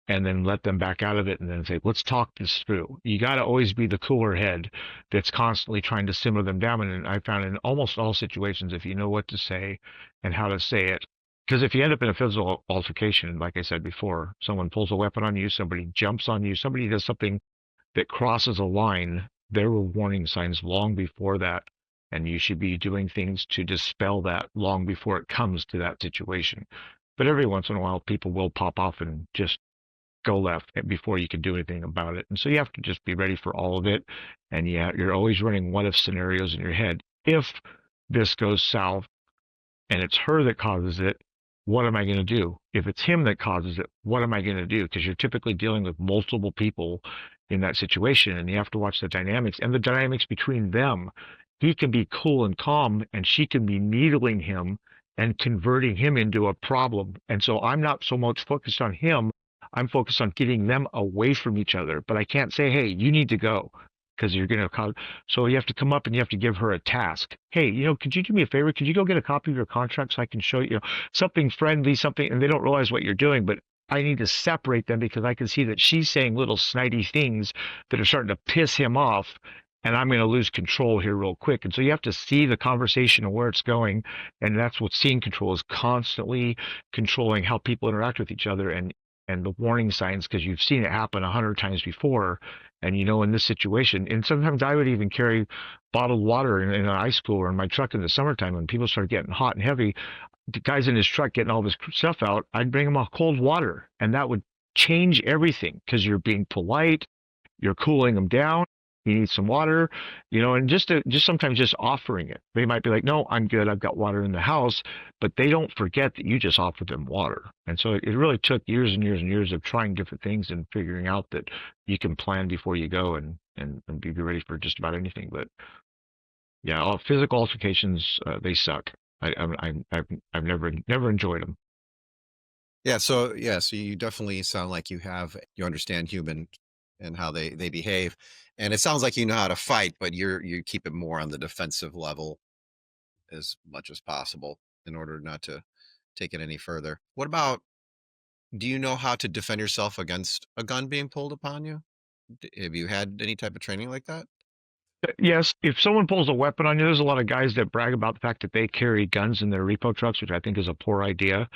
and then let them back out of it and then say, let's talk this through. You got to always be the cooler head that's constantly trying to simmer them down. And I found in almost all situations, if you know what to say and how to say it, because if you end up in a physical altercation, like I said before, someone pulls a weapon on you, somebody jumps on you, somebody does something that crosses a line, there were warning signs long before that. And you should be doing things to dispel that long before it comes to that situation. But every once in a while, people will pop off and just go left before you can do anything about it. And so you have to just be ready for all of it. And yeah, you're always running what if scenarios in your head. If this goes south and it's her that causes it, what am I going to do? If it's him that causes it, what am I going to do? Because you're typically dealing with multiple people in that situation, and you have to watch the dynamics and the dynamics between them. He can be cool and calm, and she can be needling him and converting him into a problem. And so I'm not so much focused on him. I'm focused on getting them away from each other. But I can't say, hey, you need to go because you're going to cause. So you have to come up and you have to give her a task. Hey, could you do me a favor? Could you go get a copy of your contract so I can show you, something friendly, something, and they don't realize what you're doing, but I need to separate them because I can see that she's saying little snidey things that are starting to piss him off. and I'm going to lose control here real quick. And so you have to see the conversation and where it's going. And that's what scene control is, constantly controlling how people interact with each other and the warning signs, because you've seen it happen 100 times before. And you know, in this situation, and sometimes I would even carry bottled water in an ice cooler in my truck in the summertime when people start getting hot and heavy. The guy's in his truck getting all this stuff out. I'd bring him a cold water, and that would change everything because you're being polite, you're cooling them down. You need some water, you know, and just sometimes just offering it. They might be like, "No, I'm good. I've got water in the house," but they don't forget that you just offered them water. And so it really took years and years and years of trying different things and figuring out that you can plan before you go and be ready for just about anything. But yeah, all physical altercations, they suck. I've never enjoyed them. Yeah, so you definitely sound like you understand human and how they behave. And it sounds like you know how to fight, but you keep it more on the defensive level as much as possible in order not to take it any further. What about, do you know how to defend yourself against a gun being pulled upon you? Have you had any type of training like that? Yes, if someone pulls a weapon on you, there's a lot of guys that brag about the fact that they carry guns in their repo trucks, which I think is a poor idea.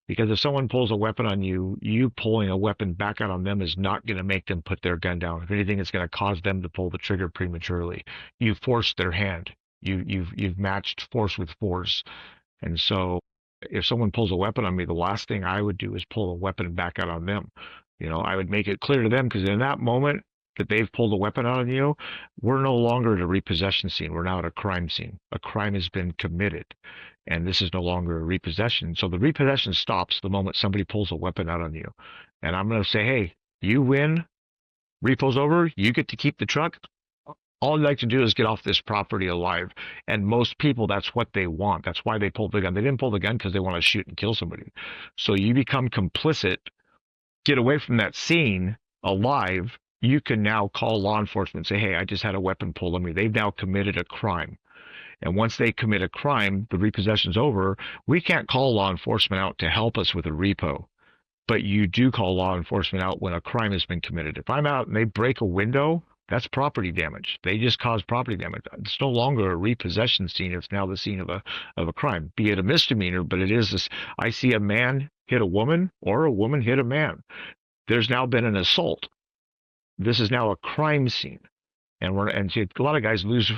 Because if someone pulls a weapon on you, you pulling a weapon back out on them is not going to make them put their gun down. If anything, it's going to cause them to pull the trigger prematurely. You forced their hand. You've matched force with force. And so if someone pulls a weapon on me, the last thing I would do is pull a weapon back out on them. You know, I would make it clear to them, because in that moment that they've pulled a weapon out on you, we're no longer at a repossession scene. We're now at a crime scene. A crime has been committed, and this is no longer a repossession. So the repossession stops the moment somebody pulls a weapon out on you. And I'm going to say, hey, you win. Repo's over. You get to keep the truck. All I'd like to do is get off this property alive. And most people, that's what they want. That's why they pulled the gun. They didn't pull the gun because they want to shoot and kill somebody. So you become complicit, get away from that scene alive. You can now call law enforcement and say, hey, I just had a weapon pulled on me. They've now committed a crime. And once they commit a crime, the repossession's over. We can't call law enforcement out to help us with a repo, but you do call law enforcement out when a crime has been committed. If I'm out and they break a window, that's property damage. They just caused property damage. It's no longer a repossession scene. It's now the scene of a crime, be it a misdemeanor, but it is this. I see a man hit a woman or a woman hit a man. There's now been an assault. This is now a crime scene. And see, a lot of guys lose.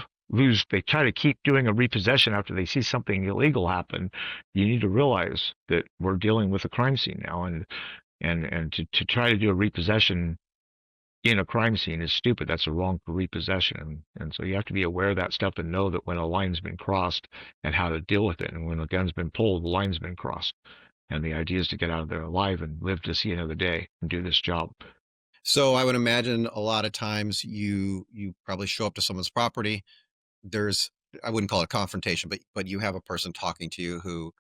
They try to keep doing a repossession after they see something illegal happen. You need to realize that we're dealing with a crime scene now, and to try to do a repossession in a crime scene is stupid. That's a wrongful repossession, and so you have to be aware of that stuff and know that when a line's been crossed and how to deal with it. And when a gun's been pulled, the line's been crossed. And the idea is to get out of there alive and live to see another day and do this job. So I would imagine a lot of times you probably show up to someone's property. There's, I wouldn't call it confrontation, but you have a person talking to you who,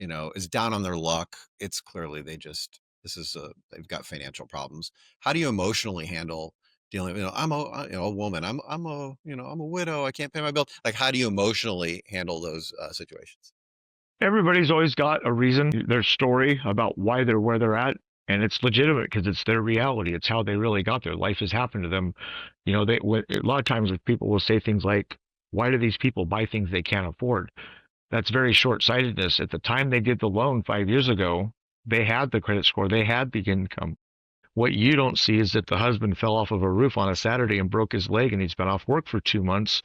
is down on their luck. It's clearly they've got financial problems. How do you emotionally handle dealing? I'm a woman. I'm a widow. I can't pay my bill. Like, how do you emotionally handle those situations? Everybody's always got a reason, their story about why they're where they're at, and it's legitimate because it's their reality. It's how they really got there. Life has happened to them. You know, a lot of times people will say things like, "Why do these people buy things they can't afford?" That's very short-sightedness. At the time they did the loan 5 years ago, they had the credit score, they had the income. What you don't see is that the husband fell off of a roof on a Saturday and broke his leg, and he's been off work for 2 months.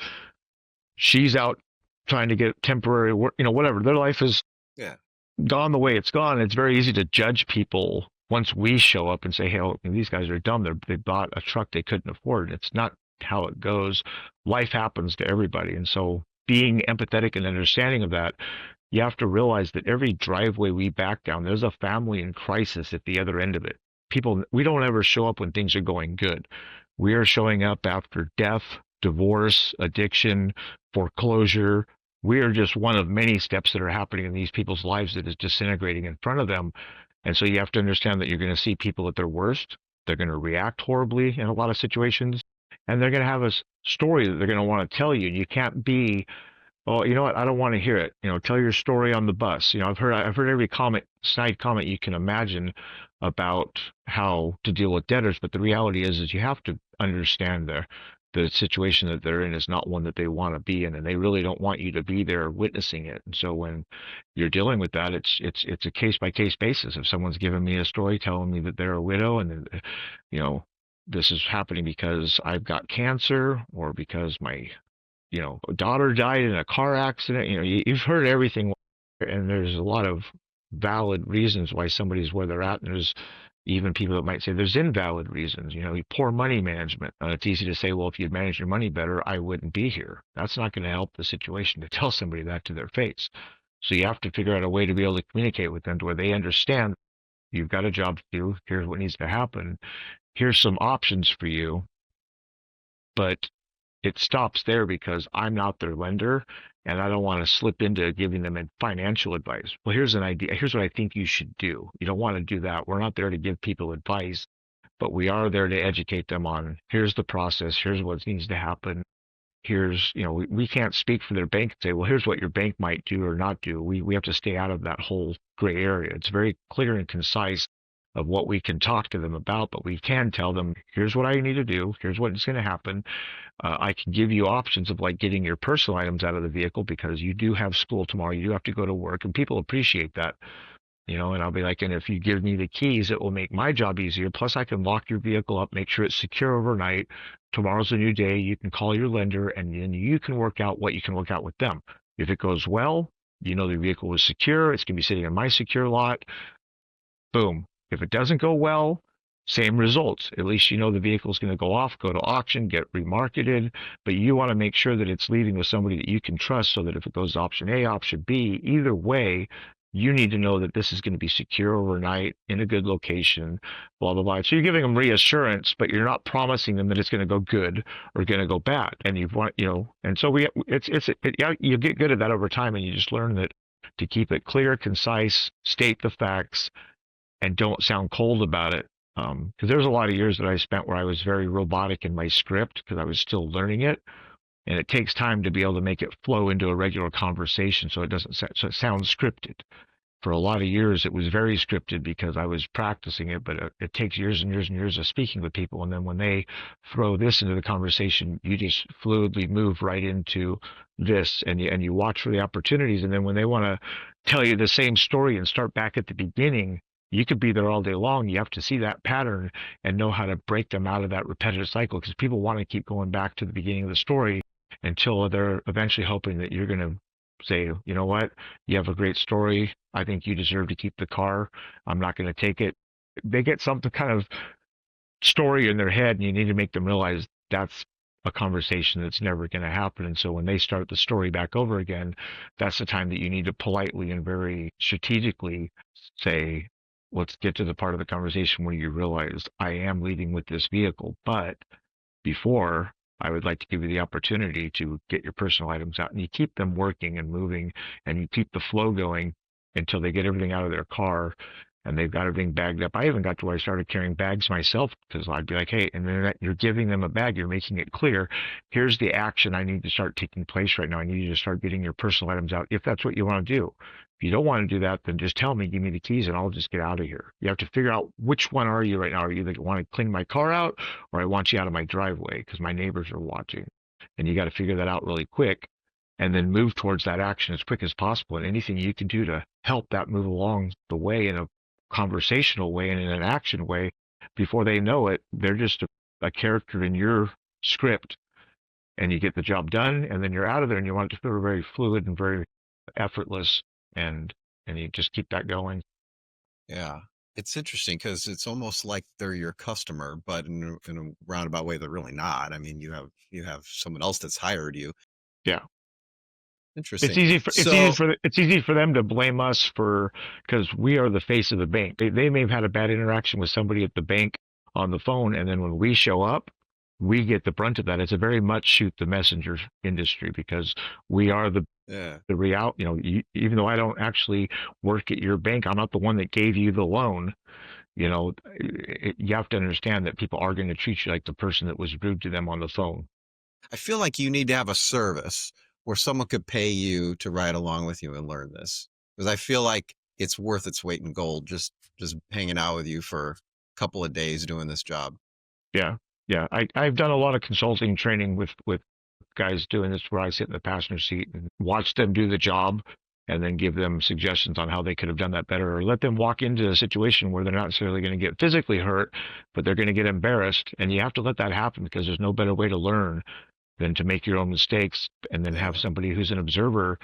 She's out trying to get temporary work, whatever. Their life is Yeah. gone the way it's gone. It's very easy to judge people once we show up and say, hey, oh, these guys are dumb. They bought a truck they couldn't afford. It's not how it goes. Life happens to everybody. And so being empathetic and understanding of that, you have to realize that every driveway we back down, there's a family in crisis at the other end of it. People, we don't ever show up when things are going good. We are showing up after death, divorce, addiction, foreclosure. We are just one of many steps that are happening in these people's lives that is disintegrating in front of them. And so you have to understand that you're going to see people at their worst. They're going to react horribly in a lot of situations, and they're going to have a story that they're going to want to tell you. You can't be, oh, you know what? I don't want to hear it. Tell your story on the bus. I've heard every snide comment you can imagine about how to deal with debtors, but the reality is you have to understand the situation that they're in is not one that they want to be in, and they really don't want you to be there witnessing it. And so when you're dealing with that, it's a case by case basis. If someone's giving me a story telling me that they're a widow and you know this is happening because I've got cancer or because my daughter died in a car accident, you've heard everything, and there's a lot of valid reasons why somebody's where they're at, and there's even people that might say there's invalid reasons, poor money management. It's easy to say, well, if you'd manage your money better, I wouldn't be here. That's not going to help the situation to tell somebody that to their face. So you have to figure out a way to be able to communicate with them to where they understand you've got a job to do. Here's what needs to happen. Here's some options for you, but it stops there because I'm not their lender and I don't want to slip into giving them financial advice. Well, here's an idea. Here's what I think you should do. You don't want to do that. We're not there to give people advice, but we are there to educate them on here's the process. Here's what needs to happen. Here's, we can't speak for their bank and say, well, here's what your bank might do or not do. We have to stay out of that whole gray area. It's very clear and concise of what we can talk to them about, but we can tell them, here's what I need to do. Here's what's going to happen. I can give you options of like getting your personal items out of the vehicle because you do have school tomorrow. You do have to go to work, and people appreciate that, and I'll be like, and if you give me the keys, it will make my job easier. Plus, I can lock your vehicle up, make sure it's secure overnight. Tomorrow's a new day. You can call your lender, and then you can work out what you can work out with them. If it goes well, the vehicle was secure. It's going to be sitting in my secure lot. Boom. If it doesn't go well, same results. At least the vehicle is going to go off, go to auction, get remarketed, but you want to make sure that it's leaving with somebody that you can trust so that if it goes to option A, option B, either way, you need to know that this is going to be secure overnight in a good location, blah, blah, blah. So you're giving them reassurance, but you're not promising them that it's going to go good or going to go bad. And and so you get good at that over time, and you just learn that to keep it clear, concise, state the facts, and don't sound cold about it. Because there was a lot of years that I spent where I was very robotic in my script because I was still learning it, and it takes time to be able to make it flow into a regular conversation so it doesn't so it sounds scripted. For a lot of years, it was very scripted because I was practicing it, but it takes years and years and years of speaking with people, and then when they throw this into the conversation, you just fluidly move right into this, and you watch for the opportunities, and then when they want to tell you the same story and start back at the beginning, you could be there all day long. You have to see that pattern and know how to break them out of that repetitive cycle because people want to keep going back to the beginning of the story until they're eventually hoping that you're going to say, you know what, you have a great story. I think you deserve to keep the car. I'm not going to take it. They get something kind of story in their head, and you need to make them realize that's a conversation that's never going to happen. And so when they start the story back over again, that's the time that you need to politely and very strategically say, let's get to the part of the conversation where you realize I am leaving with this vehicle, but before I would like to give you the opportunity to get your personal items out, and you keep them working and moving, and you keep the flow going until they get everything out of their car and they've got everything bagged up. I even got to where I started carrying bags myself because I'd be like, hey, and then you're giving them a bag, you're making it clear. Here's the action I need to start taking place right now. I need you to start getting your personal items out if that's what you want to do. If you don't want to do that, then just tell me, give me the keys, and I'll just get out of here. You have to figure out which one are you right now. Are you like want to clean my car out, or I want you out of my driveway because my neighbors are watching, and you got to figure that out really quick, and then move towards that action as quick as possible. And anything you can do to help that move along the way in a conversational way and in an action way, before they know it, they're just a character in your script, and you get the job done, and then you're out of there, and you want it to feel very fluid and very effortless, and you just keep that going. Yeah. It's interesting because it's almost like they're your customer, but in a roundabout way, they're really not. I mean, you have someone else that's hired you. Yeah. Interesting. So It's easy for them to blame us because we are the face of the bank. They may have had a bad interaction with somebody at the bank on the phone, and then when we show up, we get the brunt of that. It's a very much shoot the messenger industry because we are yeah, the real, even though I don't actually work at your bank, I'm not the one that gave you the loan. You have to understand that people are going to treat you like the person that was rude to them on the phone. I feel like you need to have a service where someone could pay you to ride along with you and learn this, because I feel like it's worth its weight in gold just hanging out with you for a couple of days doing this job. Yeah. Yeah, I've done a lot of consulting training with guys doing this where I sit in the passenger seat and watch them do the job and then give them suggestions on how they could have done that better or let them walk into a situation where they're not necessarily going to get physically hurt, but they're going to get embarrassed. And you have to let that happen because there's no better way to learn than to make your own mistakes and then have Yeah. somebody who's an observer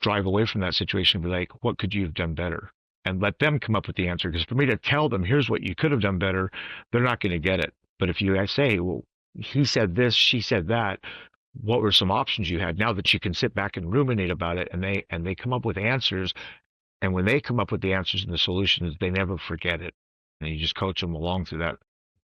drive away from that situation and be like, what could you have done better? And let them come up with the answer. Because for me to tell them, here's what you could have done better, they're not going to get it. But if you say, well, he said this, she said that, what were some options you had? Now that you can sit back and ruminate about it, and they come up with answers, and when they come up with the answers and the solutions, they never forget it. And you just coach them along through that,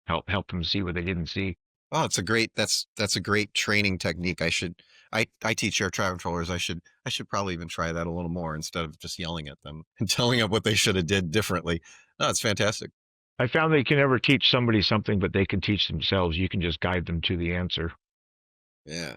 help them see what they didn't see. Oh, it's a great, that's a great training technique. I teach air traffic controllers. I should probably even try that a little more instead of just yelling at them and telling them what they should have did differently. No, it's fantastic. I found that you can never teach somebody something, but they can teach themselves. You can just guide them to the answer. Yeah.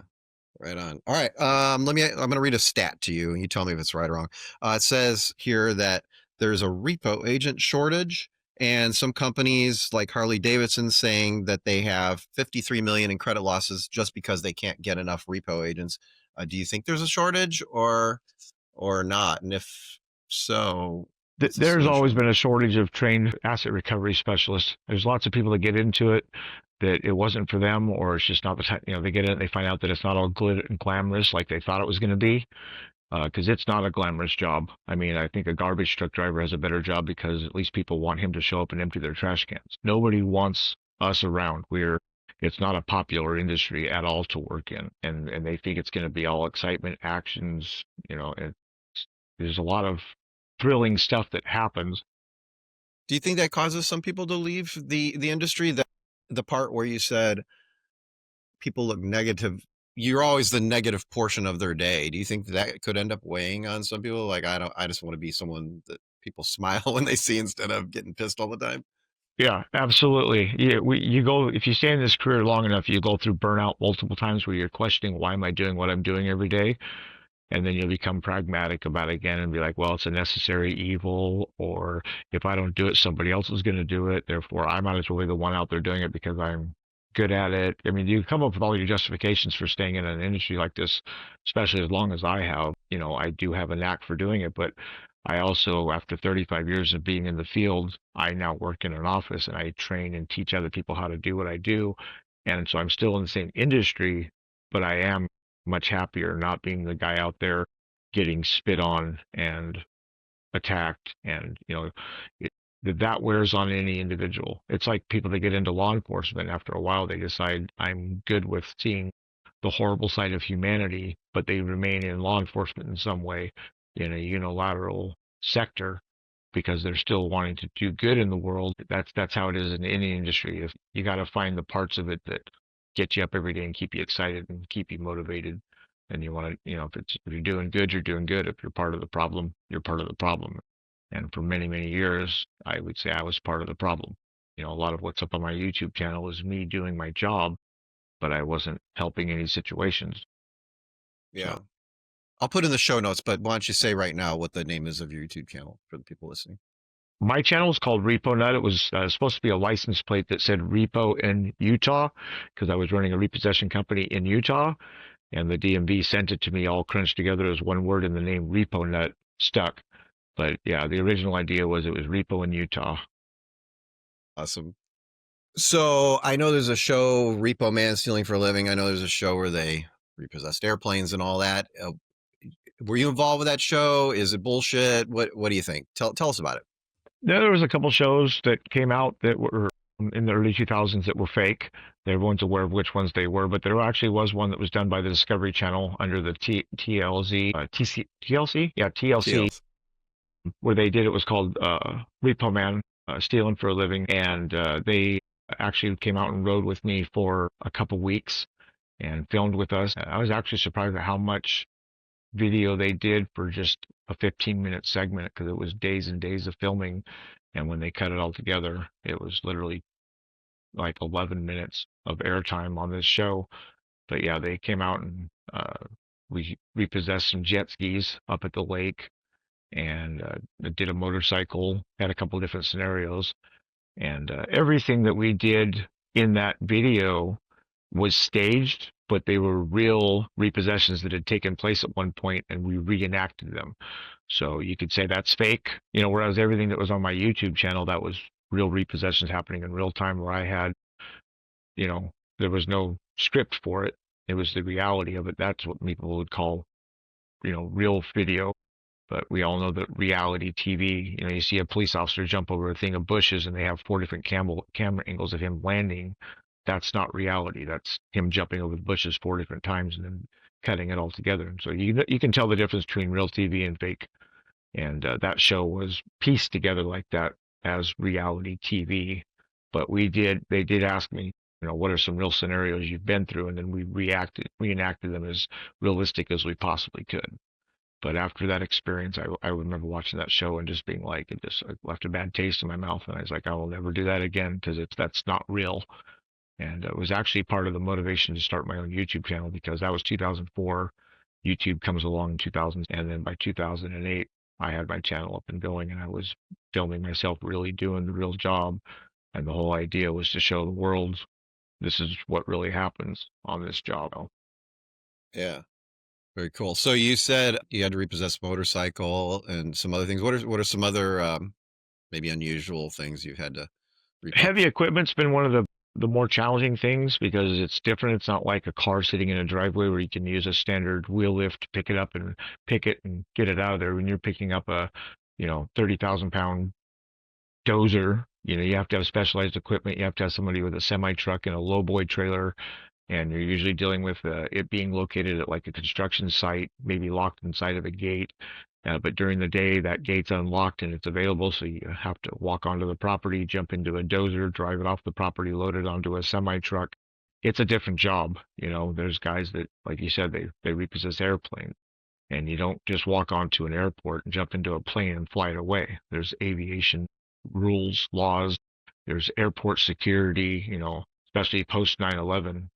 Right on. All right. I'm going to read a stat to you and you tell me if it's right or wrong. It says here that there's a repo agent shortage, and some companies like Harley Davidson saying that they have 53 million in credit losses just because they can't get enough repo agents. Do you think there's a shortage or not? And if so, what's the There's always solution? been a shortage of trained asset recovery specialists. There's lots of people that get into it that it wasn't for them, or it's just not the time. They get in and they find out that it's not all glitter and glamorous like they thought it was going to be, because it's not a glamorous job. I mean, I think a garbage truck driver has a better job because at least people want him to show up and empty their trash cans. Nobody wants us around. It's not a popular industry at all to work in, and they think it's going to be all excitement, actions. There's a lot of thrilling stuff that happens. Do you think that causes some people to leave the industry? That the part where you said people look negative, you're always the negative portion of their day. Do you think that could end up weighing on some people? Like, I just want to be someone that people smile when they see instead of getting pissed all the time. Yeah, absolutely. You go if you stay in this career long enough, you go through burnout multiple times where you're questioning why am I doing what I'm doing every day, and then you'll become pragmatic about it again and be like, well, it's a necessary evil, or if I don't do it, somebody else is going to do it. Therefore, I might as well be the one out there doing it because I'm good at it. I mean, you come up with all your justifications for staying in an industry like this, especially as long as I have. I do have a knack for doing it, but I also, after 35 years of being in the field, I now work in an office and I train and teach other people how to do what I do. And so I'm still in the same industry, but I am much happier not being the guy out there getting spit on and attacked. And it, that wears on any individual. It's like people that get into law enforcement. After a while they decide I'm good with seeing the horrible side of humanity, but they remain in law enforcement in some way in a unilateral sector because they're still wanting to do good in the world. That's how it is in any industry. If you got to find the parts of it that get you up every day and keep you excited and keep you motivated. And you want to, if you're doing good, you're doing good. If you're part of the problem, you're part of the problem. And for many, many years, I would say I was part of the problem. A lot of what's up on my YouTube channel is me doing my job, but I wasn't helping any situations. Yeah. So I'll put in the show notes, but why don't you say right now what the name is of your YouTube channel for the people listening? my channel is called Repo Nut. It was supposed to be a license plate that said Repo in Utah because I was running a repossession company in Utah, and the DMV sent it to me all crunched together as one word, and the name Repo Nut stuck. But yeah, the original idea was it was Repo in Utah. Awesome. So I know there's a show, Repo Man Stealing for a Living. I know there's a show where they repossessed airplanes and all that. Were you involved with that show? Is it bullshit? What do you think? Tell us about it. There was a couple shows that came out that were in the early 2000s that were fake. Everyone's aware of which ones they were, but there actually was one that was done by the Discovery Channel under the TLZ, TLC, yeah, TLC, TLs. where they did it was called Repo Man Stealing for a Living, and they actually came out and rode with me for a couple weeks and filmed with us. I was actually surprised at how much video they did for just a 15-minute segment because it was days and days of filming. And when they cut it all together, it was literally like 11 minutes of airtime on this show. But yeah, they came out and we repossessed some jet skis up at the lake and did a motorcycle, had a couple different scenarios. And everything that we did in that video was staged, but they were real repossessions that had taken place at one point, and we reenacted them. So you could say that's fake, whereas everything that was on my YouTube channel, that was real repossessions happening in real time where I had, you know, there was no script for it. It was the reality of it. That's what people would call, real video. But we all know that reality TV, you see a police officer jump over a thing of bushes and they have four different camera angles of him landing. That's not reality. That's him jumping over the bushes four different times and then cutting it all together. And so you can tell the difference between real TV and fake. And that show was pieced together like that as reality TV. But they did ask me, what are some real scenarios you've been through? And then we reenacted them as realistic as we possibly could. But after that experience, I remember watching that show and just being like, it just left a bad taste in my mouth. And I was like, I will never do that again because that's not real. And it was actually part of the motivation to start my own YouTube channel because that was 2004. YouTube comes along in 2000, and then by 2008, I had my channel up and going, and I was filming myself really doing the real job. And the whole idea was to show the world this is what really happens on this job. Yeah. Very cool. So you said you had to repossess a motorcycle and some other things. What are some other maybe unusual things you've had to repo? Heavy equipment's been one of the more challenging things because it's different. It's not like a car sitting in a driveway where you can use a standard wheel lift to pick it up and pick it and get it out of there. When you're picking up a, 30,000-pound dozer, you have to have specialized equipment. You have to have somebody with a semi truck and a lowboy trailer, and you're usually dealing with it being located at like a construction site, maybe locked inside of a gate. But during the day, that gate's unlocked and it's available, so you have to walk onto the property, jump into a dozer, drive it off the property, load it onto a semi truck. It's a different job. There's guys that, like you said, they repossess airplanes, and you don't just walk onto an airport and jump into a plane and fly it away. There's aviation rules, laws. There's airport security. Especially post 9/11,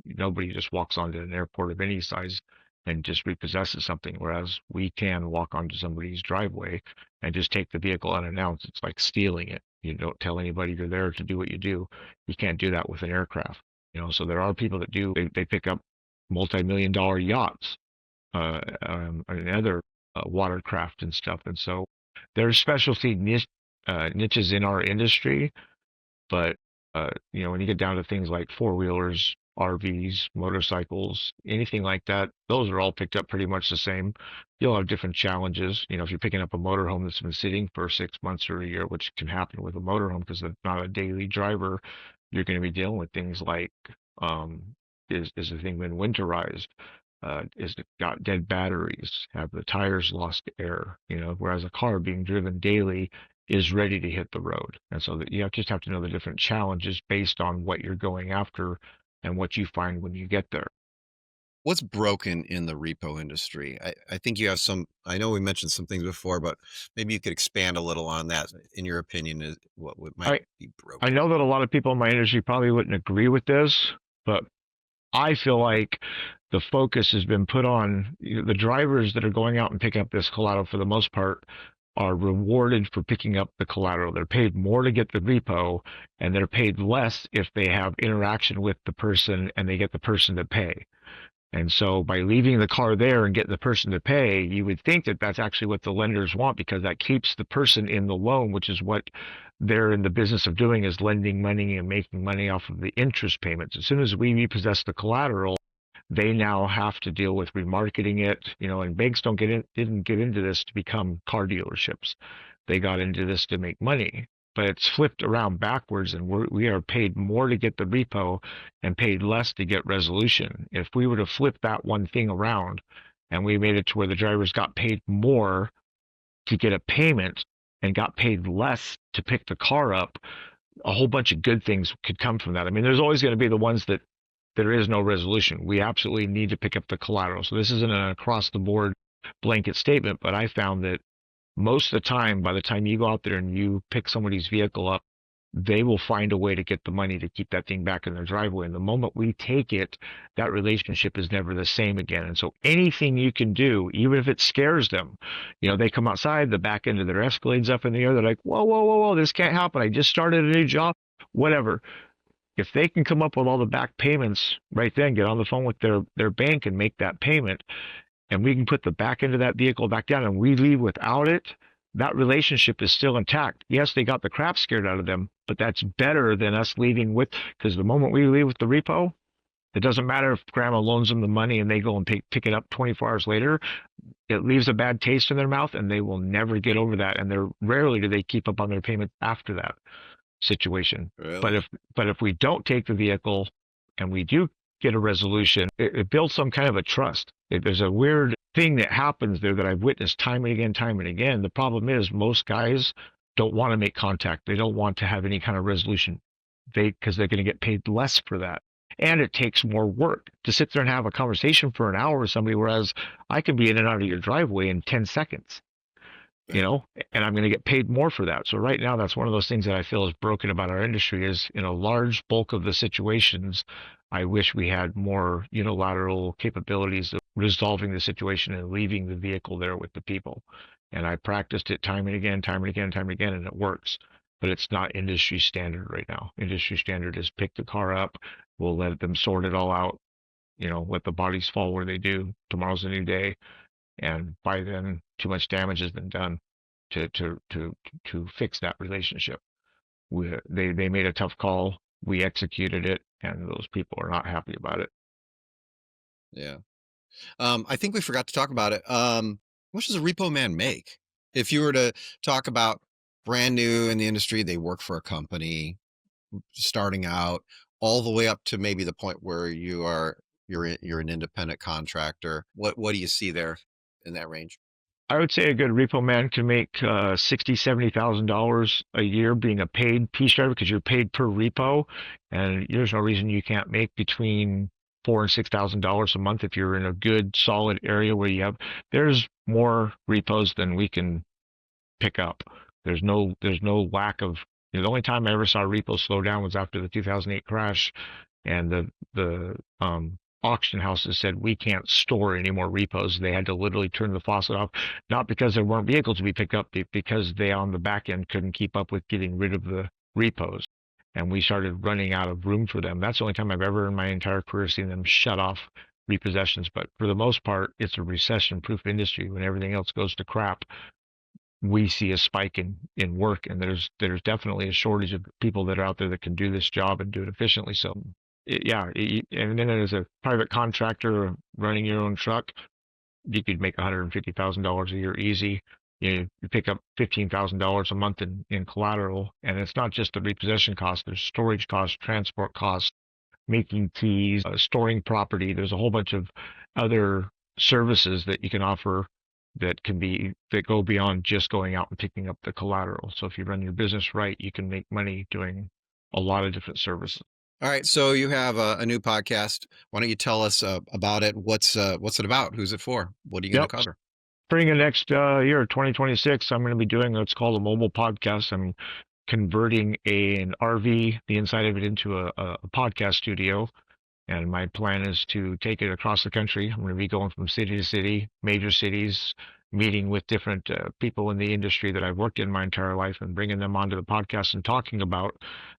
nobody just walks onto an airport of any size and just repossesses something, whereas we can walk onto somebody's driveway and just take the vehicle unannounced. It's like stealing it. You don't tell anybody you're there to do what you do. You can't do that with an aircraft. So there are people that do. They pick up multi-million-dollar yachts and other watercraft and stuff. And so there's specialty niches in our industry, but when you get down to things like four-wheelers, RVs, motorcycles, anything like that, those are all picked up pretty much the same. You'll have different challenges. If you're picking up a motorhome that's been sitting for 6 months or a year, which can happen with a motorhome because it's not a daily driver, you're going to be dealing with things like, is the thing been winterized? Is it got dead batteries? Have the tires lost air? Whereas a car being driven daily is ready to hit the road. And so that just have to know the different challenges based on what you're going after and what you find when you get there. What's broken in the repo industry? I think you have I know we mentioned some things before, but maybe you could expand a little on that. In your opinion, is what might I be I broken? know that a lot of people in my industry probably wouldn't agree with this, but I feel like the focus has been put on the drivers that are going out and picking up this collateral for the most part are rewarded for picking up the collateral. They're paid more to get the repo, and they're paid less if they have interaction with the person and they get the person to pay. And so by leaving the car there and getting the person to pay, you would think that that's actually what the lenders want because that keeps the person in the loan, which is what they're in the business of doing, is lending money and making money off of the interest payments. As soon as we repossess the collateral, they now have to deal with remarketing it, and banks didn't get into this to become car dealerships. They got into this to make money. But it's flipped around backwards, and we are paid more to get the repo and paid less to get resolution. If we were to flip that one thing around and we made it to where the drivers got paid more to get a payment and got paid less to pick the car up, a whole bunch of good things could come from that. I mean, there's always going to be the ones that there is no resolution. We absolutely need to pick up the collateral. So this isn't an across the board blanket statement, but I found that most of the time, by the time you go out there and you pick somebody's vehicle up, they will find a way to get the money to keep that thing back in their driveway. And the moment we take it, that relationship is never the same again. And so anything you can do, even if it scares them, they come outside, the back end of their Escalade's up in the air. They're like, whoa, whoa, whoa, whoa, this can't happen. I just started a new job, whatever. If they can come up with all the back payments right then, get on the phone with their bank and make that payment, and we can put the back end of that vehicle back down and we leave without it, that relationship is still intact. Yes, they got the crap scared out of them, but that's better than us leaving with, because the moment we leave with the repo, it doesn't matter if grandma loans them the money and they go and pick it up 24 hours later. It leaves a bad taste in their mouth and they will never get over that. And they're rarely do they keep up on their payment after that situation. But Really? if we don't take the vehicle and we do get a resolution, it builds some kind of a trust. There's a weird thing that happens there that I've witnessed time and again, time and again. The problem is most guys don't want to make contact. They don't want to have any kind of resolution. Because they're going to get paid less for that. And it takes more work to sit there and have a conversation for an hour with somebody, whereas I can be in and out of your driveway in 10 seconds, Right. and I'm going to get paid more for that. So right now, that's one of those things that I feel is broken about our industry is in a large bulk of the situations, I wish we had more unilateral capabilities of resolving the situation and leaving the vehicle there with the people. And I practiced it time and again, time and again, time and again, and it works. But it's not industry standard right now. Industry standard is pick the car up, we'll let them sort it all out, let the bodies fall where they do. Tomorrow's a new day, and by then too much damage has been done to fix that relationship. They made a tough call, we executed it, and those people are not happy about it. Yeah. I think we forgot to talk about it. What does a repo man make? If you were to talk about brand new in the industry, they work for a company, starting out, all the way up to maybe the point where you're an independent contractor. What do you see there in that range? I would say a good repo man can make $60,000-$70,000 a year being a paid piece driver because you're paid per repo, and there's no reason you can't make between $4,000 and $6,000 a month if you're in a good solid area where you have. There's more repos than we can pick up. There's no lack of. The only time I ever saw repos slow down was after the 2008 crash, and the auction houses said we can't store any more repos. They had to literally turn the faucet off, not because there weren't vehicles to be picked up, because they on the back end couldn't keep up with getting rid of the repos. And we started running out of room for them. That's the only time I've ever in my entire career seen them shut off repossessions. But for the most part, it's a recession-proof industry. When everything else goes to crap, we see a spike in work, and there's definitely a shortage of people that are out there that can do this job and do it efficiently. So yeah, and then as a private contractor running your own truck, you could make $150,000 a year easy. You pick up $15,000 a month in collateral, and it's not just the repossession cost. There's storage costs, transport costs, making keys, storing property. There's a whole bunch of other services that you can offer that go beyond just going out and picking up the collateral. So if you run your business right, you can make money doing a lot of different services. All right, so you have a new podcast. Why don't you tell us about it? What's it about? Who's it for? What are you going to Yep. cover? Spring of next year, 2026, I'm going to be doing what's called a mobile podcast. I'm converting an RV, the inside of it, into a podcast studio. And my plan is to take it across the country. I'm going to be going from city to city, major cities, meeting with different people in the industry that I've worked in my entire life and bringing them onto the podcast and talking about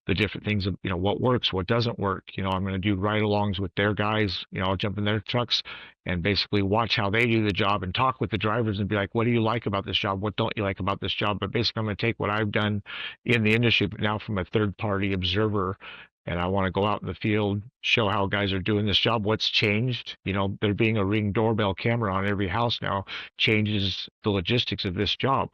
the different things of, what works, what doesn't work. I'm going to do ride-alongs with their guys. I'll jump in their trucks and basically watch how they do the job and talk with the drivers and be like, what do you like about this job? What don't you like about this job? But basically, I'm going to take what I've done in the industry, but now from a third-party observer, and I want to go out in the field, show how guys are doing this job, what's changed. There being a Ring doorbell camera on every house now changes the logistics of this job.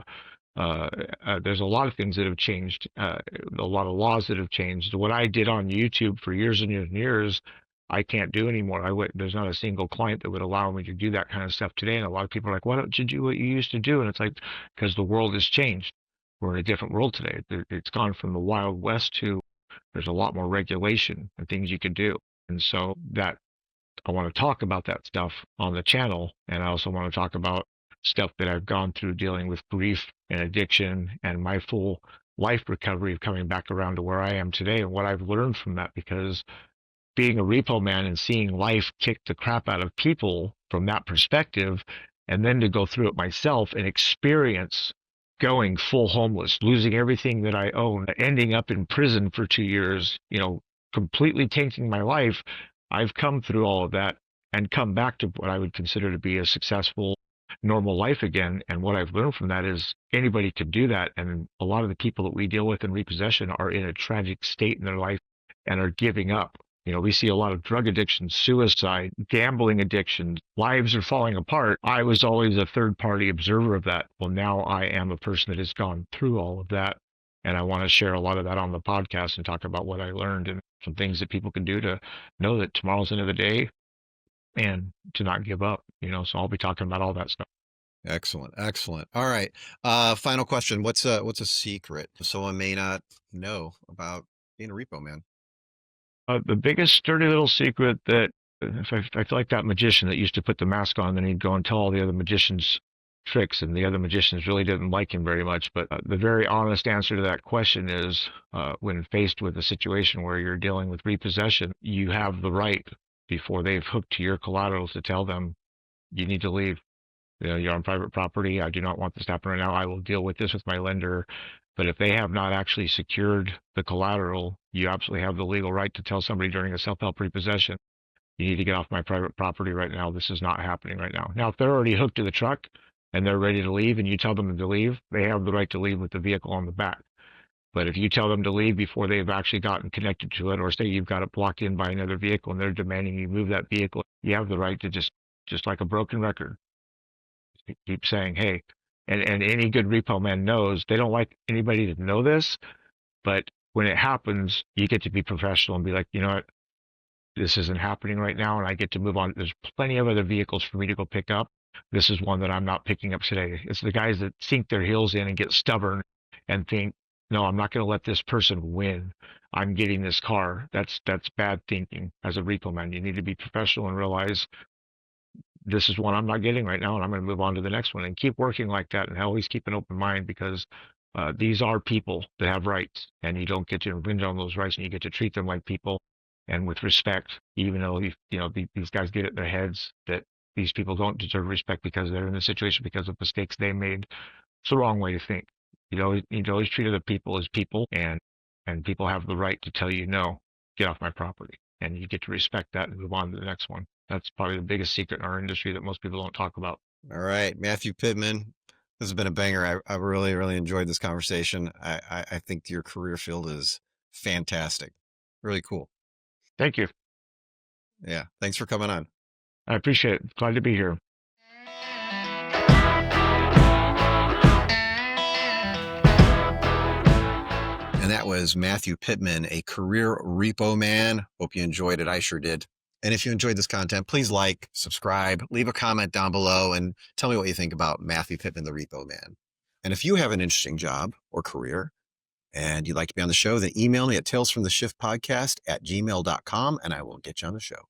There's a lot of things that have changed, a lot of laws that have changed. What I did on YouTube for years and years and years, I can't do anymore. There's not a single client that would allow me to do that kind of stuff today. And a lot of people are like, why don't you do what you used to do? And it's like, because the world has changed. We're in a different world today. It's gone from the Wild West to there's a lot more regulation and things you can do. And so that I want to talk about that stuff on the channel. And I also want to talk about stuff that I've gone through dealing with grief and addiction and my full life recovery of coming back around to where I am today and what I've learned from that, because being a repo man and seeing life kick the crap out of people from that perspective, and then to go through it myself and experience going full homeless, losing everything that I own, ending up in prison for 2 years, completely tainting my life, I've come through all of that and come back to what I would consider to be a successful, normal life again. And what I've learned from that is anybody could do that. And a lot of the people that we deal with in repossession are in a tragic state in their life and are giving up. You know, we see a lot of drug addiction, suicide, gambling addiction, lives are falling apart. I was always a third party observer of that. Well, now I am a person that has gone through all of that. And I want to share a lot of that on the podcast and talk about what I learned and some things that people can do to know that tomorrow's the end of the day and to not give up, you know. So I'll be talking about all that stuff. Excellent. Excellent. All right. Final question. What's a secret someone may not know about being a repo man? The biggest dirty little secret that I feel like that magician that used to put the mask on, then he'd go and tell all the other magicians tricks, and the other magicians really didn't like him very much. But the very honest answer to that question is, when faced with a situation where you're dealing with repossession, you have the right before they've hooked to your collaterals to tell them you need to leave. You know, you're on private property. I do not want this to happen right now. I will deal with this with my lender. But if they have not actually secured the collateral, you absolutely have the legal right to tell somebody during a self-help repossession, you need to get off my private property right now. This is not happening right now. Now, if they're already hooked to the truck and they're ready to leave and you tell them to leave, they have the right to leave with the vehicle on the back. But if you tell them to leave before they've actually gotten connected to it, or say you've got it blocked in by another vehicle and they're demanding you move that vehicle, you have the right to just like a broken record, keep saying, hey, and any good repo man knows they don't like anybody to know this, but when it happens, you get to be professional and be like, you know what, this isn't happening right now, and I get to move on. There's plenty of other vehicles for me to go pick up. This is one that I'm not picking up today. It's the guys that sink their heels in and get stubborn and think, no, I'm not going to let this person win. I'm getting this car. That's bad thinking. As a repo man, you need to be professional and realize this is one I'm not getting right now, and I'm going to move on to the next one and keep working like that and always keep an open mind because these are people that have rights, and you don't get to infringe on those rights, and you get to treat them like people and with respect, even though these guys get it in their heads that these people don't deserve respect because they're in the situation because of mistakes they made. It's the wrong way to think. You need to always treat other people as people, and people have the right to tell you no, get off my property, and you get to respect that and move on to the next one. That's probably the biggest secret in our industry that most people don't talk about. All right, Matthew Pitman. This has been a banger. I really, really enjoyed this conversation. I think your career field is fantastic. Really cool. Thank you. Yeah. Thanks for coming on. I appreciate it. Glad to be here. And that was Matthew Pitman, a career repo man. Hope you enjoyed it. I sure did. And if you enjoyed this content, please like, subscribe, leave a comment down below, and tell me what you think about Matthew Pitman, the Repo Man. And if you have an interesting job or career and you'd like to be on the show, then email me at talesfromtheshiftpodcast@gmail.com and I will get you on the show.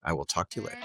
I will talk to you later.